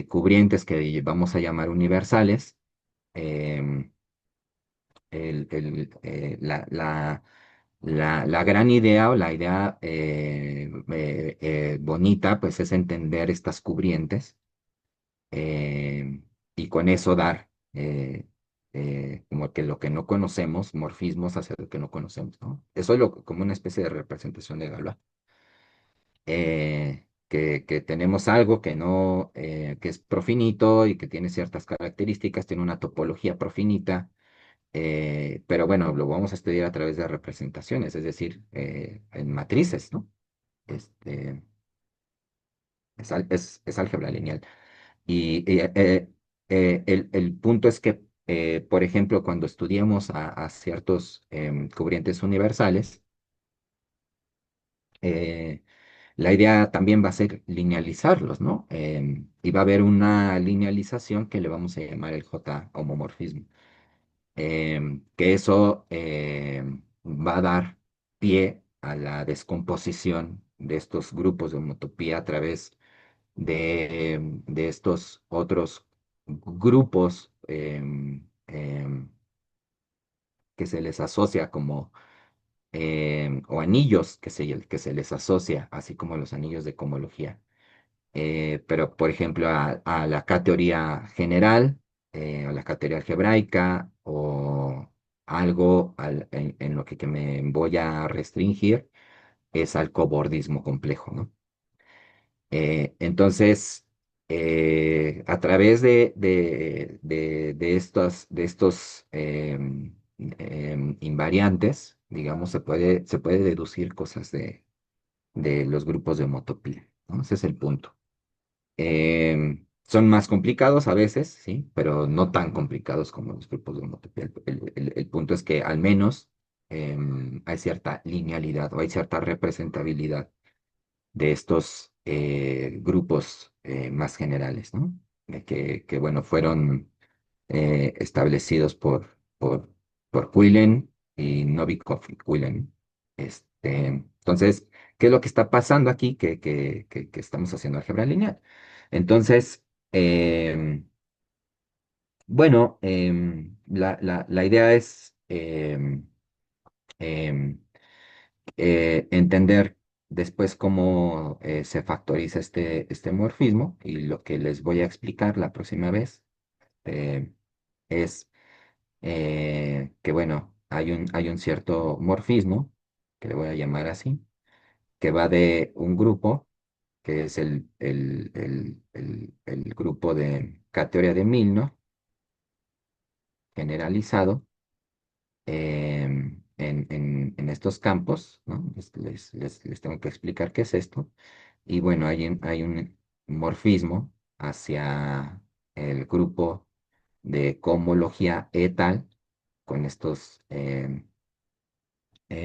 cubrientes que vamos a llamar universales. em, la gran idea o la idea bonita, pues es entender estas cubrientes y con eso dar como que lo que no conocemos, morfismos hacia lo que no conocemos, ¿no? Eso es como una especie de representación de Galois. Que tenemos algo que no, que es profinito y que tiene ciertas características, tiene una topología profinita, pero bueno, lo vamos a estudiar a través de representaciones, es decir, en matrices, ¿no? Este, es álgebra lineal. Y el punto es que, por ejemplo, cuando estudiamos a ciertos cubrientes universales, eh, la idea también va a ser linealizarlos, ¿no? Y va a haber una linealización que le vamos a llamar el J-homomorfismo, que eso va a dar pie a la descomposición de estos grupos de homotopía a través de estos otros grupos que se les asocia como, o anillos que se les asocia, así como los anillos de cohomología. Pero, por ejemplo, a la K-teoría general, a la K-teoría algebraica, o algo en lo que me voy a restringir, es al cobordismo complejo, ¿no? Entonces, a través de estos invariantes, digamos, se puede deducir cosas de los grupos de homotopía, ¿no? Ese es el punto. Son más complicados a veces, sí, pero no tan complicados como los grupos de homotopía. El punto es que al menos hay cierta linealidad o hay cierta representabilidad de estos grupos más generales, ¿no? Bueno, fueron establecidos por Quillen y Novikov y Quillen. Entonces, ¿qué es lo que está pasando aquí? Que estamos haciendo álgebra lineal. Entonces, bueno, la idea es em, entender después cómo se factoriza este morfismo y lo que les voy a explicar la próxima vez eh, es que, bueno, hay un cierto morfismo, que le voy a llamar así, que va de un grupo, que es el grupo de K-teoría de Milnor, generalizado, en estos campos, ¿no? Les tengo que explicar qué es esto. Y bueno, hay un morfismo hacia el grupo de cohomología etal, con estos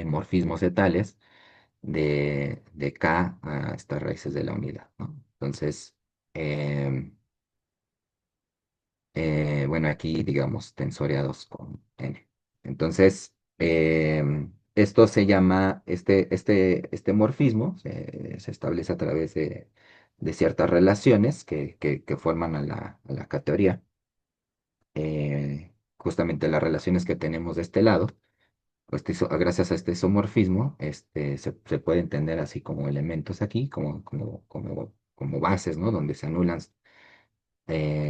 morfismos etales de K a estas raíces de la unidad, ¿no? Entonces, em, bueno, aquí digamos tensoreados con n. Entonces, esto se llama, este morfismo se establece a través de ciertas relaciones que forman a la categoría. Justamente las relaciones que tenemos de este lado, pues gracias a este isomorfismo, se puede entender así como elementos aquí, como bases, ¿no? Donde se anulan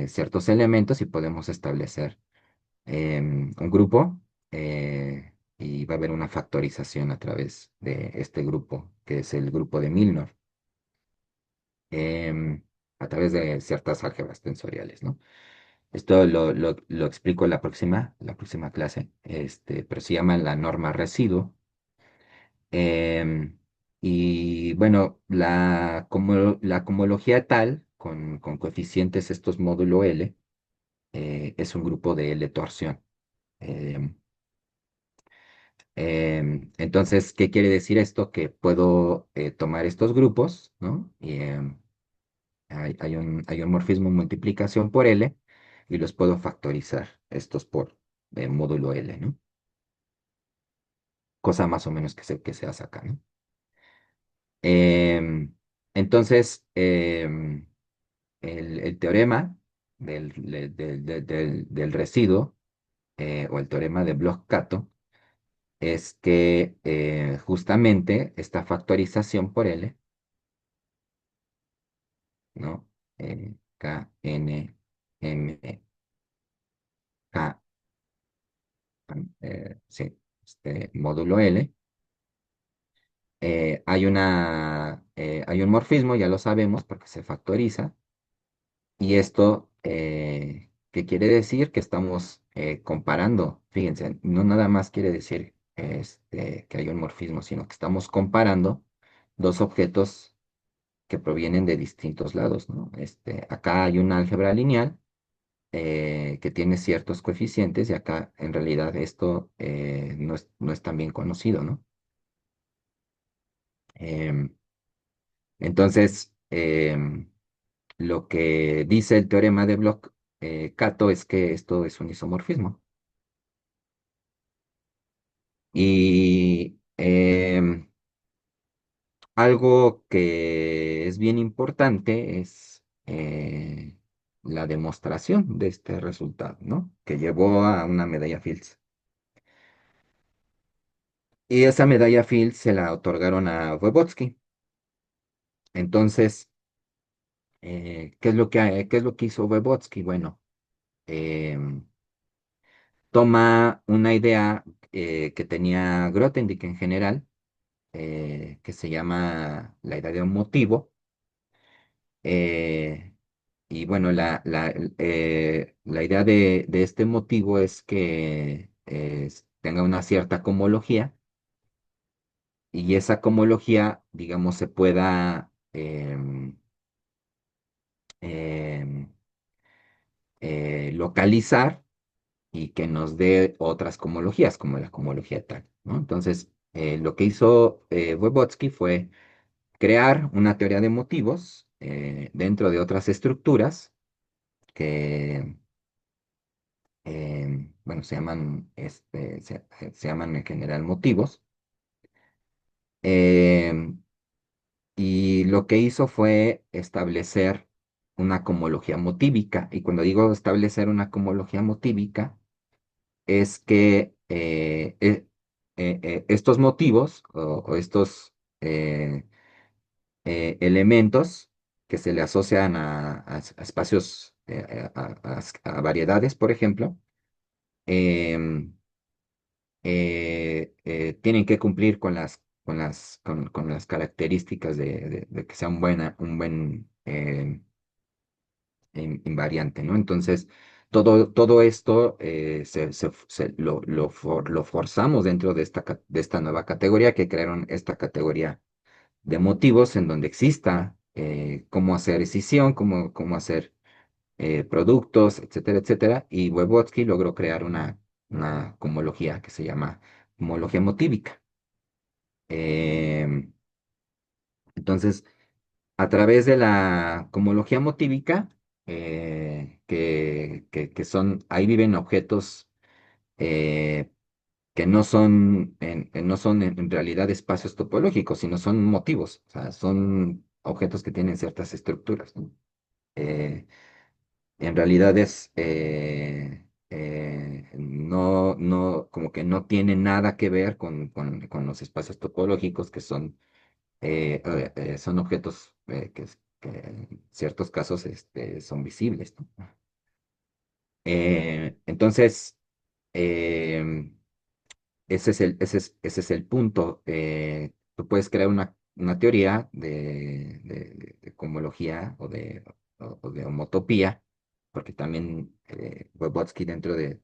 ciertos elementos y podemos establecer un grupo y va a haber una factorización a través de este grupo, que es el grupo de Milnor, em, a través de ciertas álgebras tensoriales, ¿no? Esto lo explico en la próxima clase, pero se llama la norma residuo. Em, y bueno, la cohomología tal, con coeficientes estos módulo L, es un grupo de L torsión. Em, entonces, ¿qué quiere decir esto? Que puedo tomar estos grupos, ¿no? Y hay un morfismo en multiplicación por L y los puedo factorizar, estos por módulo L, ¿no? Cosa más o menos que se hace acá, ¿no? Em, entonces, el teorema del residuo, o el teorema de Bloch-Kato, es que justamente esta factorización por L, ¿no? K, N, M, K. sí, módulo L, hay un morfismo, ya lo sabemos, porque se factoriza. Y esto, ¿qué quiere decir? Que estamos comparando, fíjense, no nada más quiere decir que hay un morfismo, sino que estamos comparando dos objetos que provienen de distintos lados, ¿no? Acá hay una álgebra lineal que tiene ciertos coeficientes y acá en realidad esto no es tan bien conocido, ¿no? Em, entonces, lo que dice el teorema de Bloch-Kato es que esto es un isomorfismo. Y algo que es bien importante es la demostración de este resultado, ¿no? Que llevó a una medalla Fields. Y esa medalla Fields se la otorgaron a Wygotsky. Entonces, ¿qué es lo que hizo Wygotsky? Bueno, em, toma una idea que tenía Grothendieck en general, que se llama la idea de un motivo. eh, y bueno, la idea de este motivo es que tenga una cierta cohomología y esa cohomología, digamos, se pueda em, localizar y que nos dé otras cohomologías, como la cohomología tal, ¿no? Entonces, lo que hizo Wygotsky fue crear una teoría de motivos dentro de otras estructuras que, bueno, se llaman en general motivos. eh, y lo que hizo fue establecer una cohomología motívica. Y cuando digo establecer una cohomología motívica, es que estos motivos o estos elementos que se le asocian a espacios, a variedades, por ejemplo, em, tienen que cumplir con las características de que sea un buen invariante, ¿no? Entonces, todo esto lo forzamos dentro de esta nueva categoría que crearon esta categoría de motivos en donde exista cómo hacer escisión, cómo hacer productos, etcétera, etcétera. Y Wygotsky logró crear una homología que se llama homología motívica. Em, entonces, a través de la homología motívica, que son, ahí viven objetos eh, que no son en realidad espacios topológicos, sino son motivos, o sea, son objetos que tienen ciertas estructuras, ¿no? Eh, en realidad como que no tiene nada que ver con los espacios topológicos, que son objetos que en ciertos casos son visibles, ¿no? Entonces, em, ese es el punto. Tú puedes crear una teoría de cohomología o de homotopía, porque también Wygotsky dentro de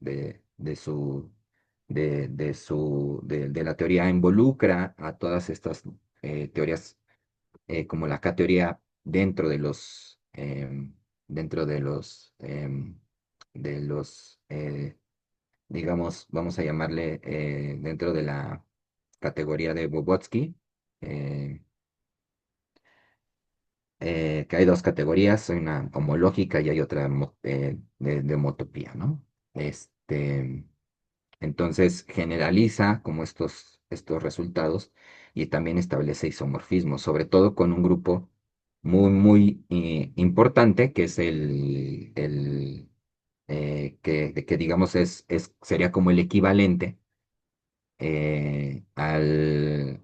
la teoría involucra a todas estas teorías como la K-teoría dentro de los digamos, vamos a llamarle dentro de la categoría de Vygotsky, eh, que hay dos categorías, hay una homológica y hay otra de homotopía, ¿no? Entonces generaliza como estos resultados y también establece isomorfismos, sobre todo con un grupo muy importante, que es que digamos sería como el equivalente al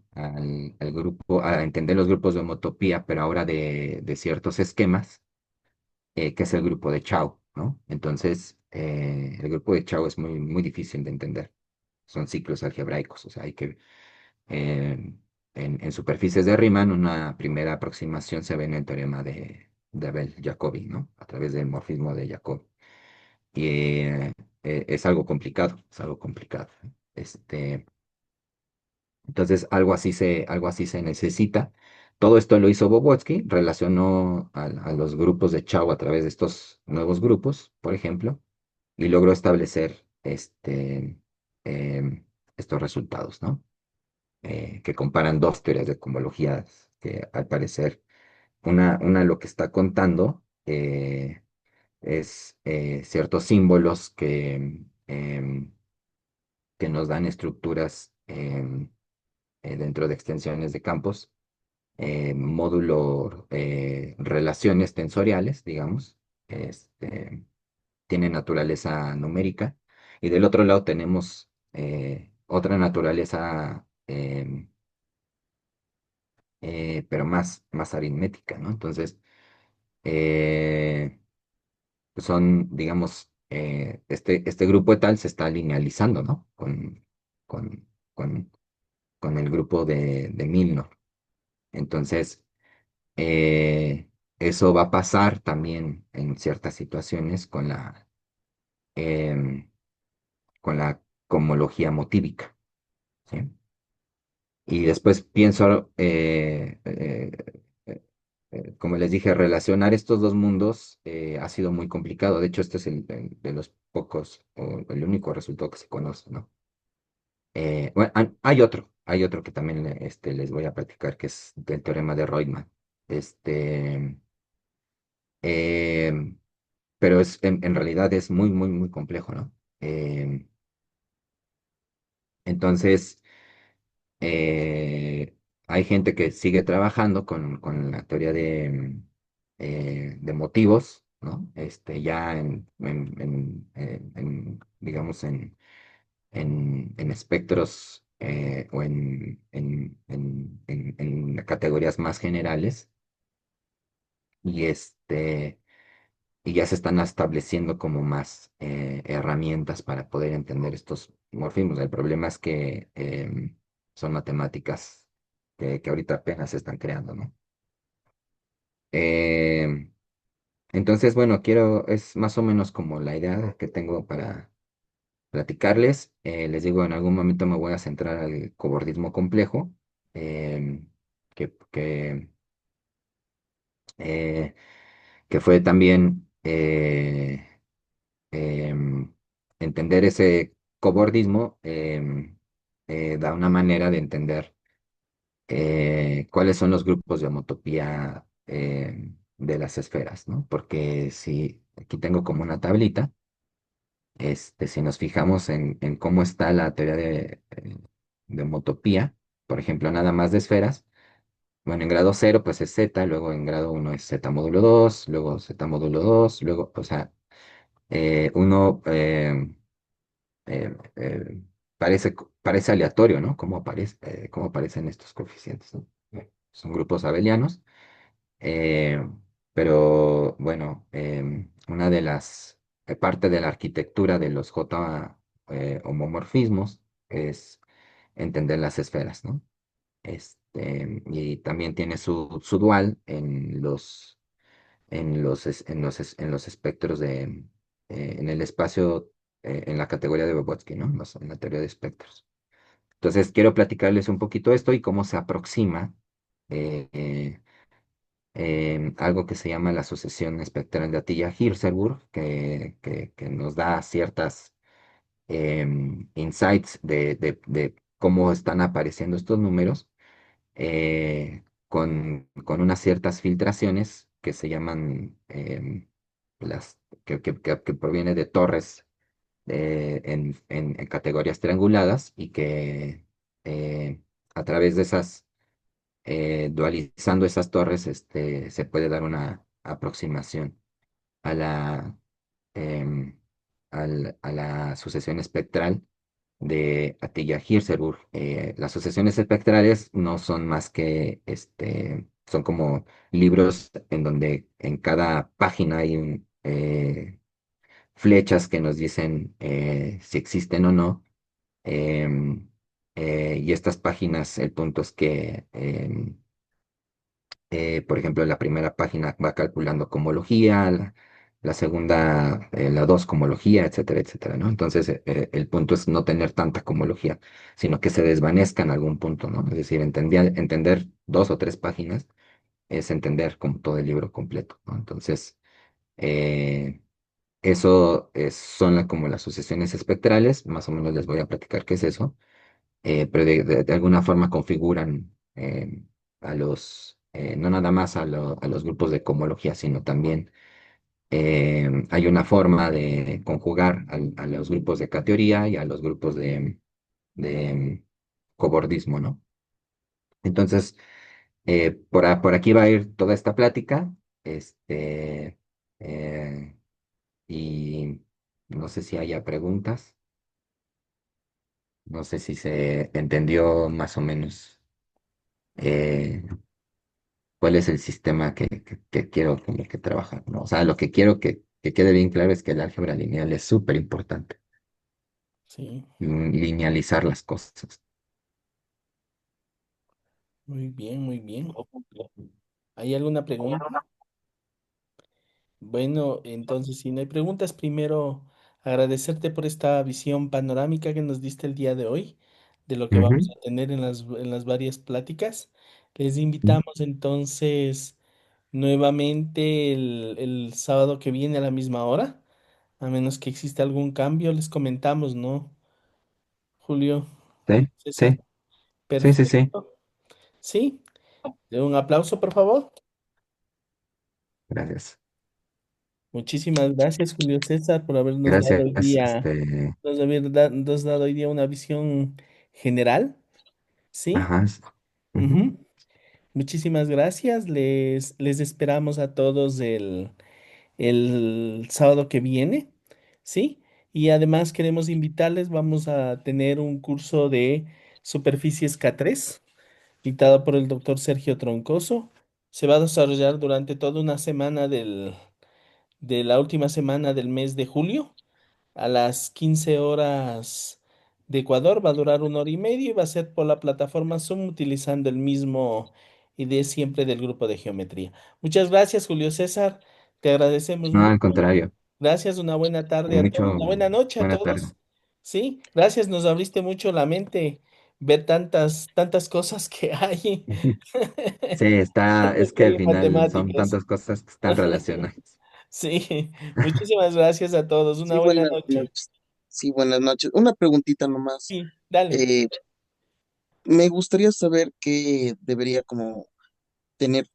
grupo, a entender los grupos de homotopía, pero ahora de ciertos esquemas, que es el grupo de Chao, ¿no? Entonces, el grupo de Chao es muy difícil de entender. son ciclos algebraicos, o sea, hay que, eh, en superficies de Riemann, una primera aproximación se ve en el teorema de Abel-Jacobi, ¿no? A través del morfismo de Jacobi. Y es algo complicado, es algo complicado. Este, entonces, algo así se necesita. Todo esto lo hizo Bobotsky, relacionó a los grupos de Chao a través de estos nuevos grupos, por ejemplo, y logró establecer estos resultados, ¿no? Que comparan dos teorías de cohomologías que al parecer una lo que está contando es ciertos símbolos que nos dan estructuras dentro de extensiones de campos, módulo relaciones tensoriales, digamos, este, tiene naturaleza numérica, y del otro lado tenemos otra naturaleza, pero más aritmética, ¿no? Entonces, eh, son, digamos, este grupo de tal se está linealizando, ¿no? Con, con, con el grupo de Milnor. Entonces, eso va a pasar también en ciertas situaciones em, con la cohomología motívica, ¿sí? Y después pienso, como les dije, relacionar estos dos mundos ha sido muy complicado. De hecho, este es el de los pocos, o el único resultado que se conoce, ¿no? Bueno, hay otro que también les voy a platicar, que es del teorema de Reutemann. Este, em, pero en realidad es muy complejo, ¿no? Entonces, eh, hay gente que sigue trabajando con la teoría de motivos, ¿no? Ya digamos, en espectros o en categorías más generales, y y ya se están estableciendo como más herramientas para poder entender estos morfismos. El problema es que son matemáticas que ahorita apenas se están creando, ¿no? Em, entonces, bueno, es más o menos como la idea que tengo para platicarles. Les digo, en algún momento me voy a centrar al cobordismo complejo, em, que, que, eh, que fue también entender ese cobordismo, da una manera de entender cuáles son los grupos de homotopía de las esferas, ¿no? Porque si aquí tengo como una tablita, si nos fijamos en cómo está la teoría de homotopía, por ejemplo, nada más de esferas, bueno, en grado cero pues es Z, luego en grado uno es Z módulo 2, luego Z módulo 2, luego, o sea, uno eh, eh, parece aleatorio, ¿no? Cómo aparecen estos coeficientes, ¿no? Son grupos abelianos, eh, pero bueno, una de las parte de la arquitectura de los J homomorfismos es entender las esferas, ¿no? Y también tiene su dual en los espectros en el espacio, en la categoría de Vygotsky, ¿no? En la teoría de espectros. Entonces, quiero platicarles un poquito esto y cómo se aproxima eh, algo que se llama la sucesión espectral de Atiyah-Hirzebur, que nos da ciertas insights de cómo están apareciendo estos números, con unas ciertas filtraciones que se llaman que proviene de torres en categorías trianguladas, y que a través de dualizando esas torres, se puede dar una aproximación a em, a la sucesión espectral de Atiyah-Hirzebur. Las sucesiones espectrales no son más que, son como libros en donde en cada página hay flechas que nos dicen si existen o no Em, y estas páginas, el punto es que, por ejemplo, la primera página va calculando comología, la segunda, la dos comología, etcétera, etcétera, ¿no? Entonces, el punto es no tener tanta comología, sino que se desvanezca en algún punto, ¿no? Es decir, entender dos o tres páginas es entender como todo el libro completo, ¿no? Entonces, eh, son como las sucesiones espectrales, más o menos les voy a platicar qué es eso, pero de alguna forma configuran no nada más a los grupos de cohomología, sino también hay una forma de conjugar a los grupos de categoría y a los grupos de cobordismo, ¿no? Entonces, por aquí va a ir toda esta plática, este, eh, y no sé si haya preguntas, no sé si se entendió más o menos eh, cuál es el sistema que quiero como que trabajar, ¿no? O sea, lo que quiero que quede bien claro es que el álgebra lineal es súper importante, Sí, linealizar las cosas. muy bien, muy bien. ¿Hay alguna pregunta? Bueno, entonces, si no hay preguntas, primero agradecerte por esta visión panorámica que nos diste el día de hoy, de lo que vamos Ujú. a tener en las varias pláticas. Les invitamos entonces nuevamente el sábado que viene a la misma hora, a menos que exista algún cambio, les comentamos, ¿no? Julio, Sí, César, sí, sí, sí, sí. perfecto. Sí, un aplauso, por favor. Gracias. Muchísimas gracias, Julio César, por habernos dado Gracias, hoy día, este, nos dado hoy día una visión general, ¿sí? ajá. Ujú. Ujú. Muchísimas gracias. Les esperamos a todos el sábado que viene, ¿sí? Y además queremos invitarles, vamos a tener un curso de superficies K3, dictado por el doctor Sergio Troncoso. Se va a desarrollar durante toda una semana de la última semana del mes de julio a las 15 horas de Ecuador. Va a durar una hora y media y va a ser por la plataforma Zoom utilizando el mismo ID siempre del grupo de geometría. Muchas gracias, Julio César. Te agradecemos No, mucho. al contrario. Gracias, una buena tarde a todos, Mucho, una buena noche a buena tarde. todos. Sí, gracias, nos abriste mucho la mente ver tantas cosas que hay. Sí, es Tanto que que hay al en final son matemáticas. tantas cosas que están relacionadas. Sí, muchísimas gracias a todos. Una Sí, buena buenas noche. noches. Sí, buenas noches. Una preguntita nomás. Sí, dale. Eh, Me gustaría saber qué debería como tener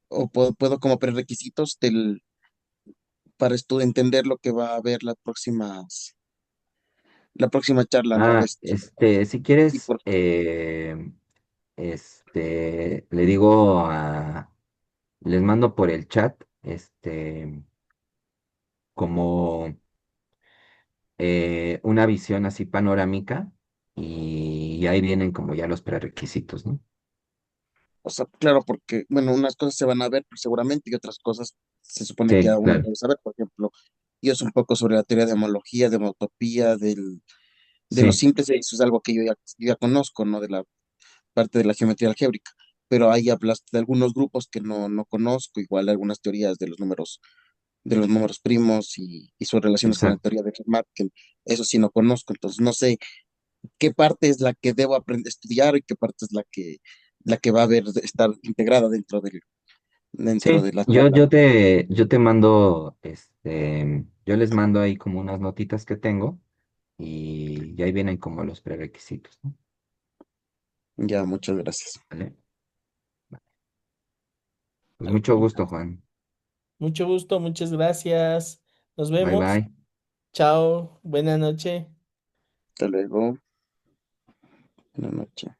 o puedo como prerequisitos para entender lo que va a haber la próxima charla, ¿no? De esto. Si Y quieres, por, le digo les mando por el chat, como una visión así panorámica y ahí vienen como ya los prerequisitos, ¿no? o sea, claro, porque, bueno, unas cosas se van a ver pues, seguramente y otras cosas se supone que Sí, aún no claro, debe saber. Por ejemplo, yo es un poco sobre la teoría de homología, de homotopía, de los sí, simples, eso es algo que yo ya conozco, ¿no? De la parte de la geometría algébrica, pero ahí hablaste de algunos grupos que no conozco, igual algunas teorías de los números primos y sus relaciones con la exacto. teoría de Fermat, que eso sí no conozco, entonces no sé qué parte es la que debo aprender a estudiar y qué parte es la que va a haber estar integrada dentro Sí, de la charla. yo te mando, yo les mando ahí como unas notitas que tengo y ahí vienen como los prerequisitos, ¿no? Ya, muchas gracias. ¿Vale? Pues mucho gusto, Juan. Mucho gusto, muchas gracias. Nos Bye vemos. bye. Chao, buena noche. Hasta luego. Buenas noches.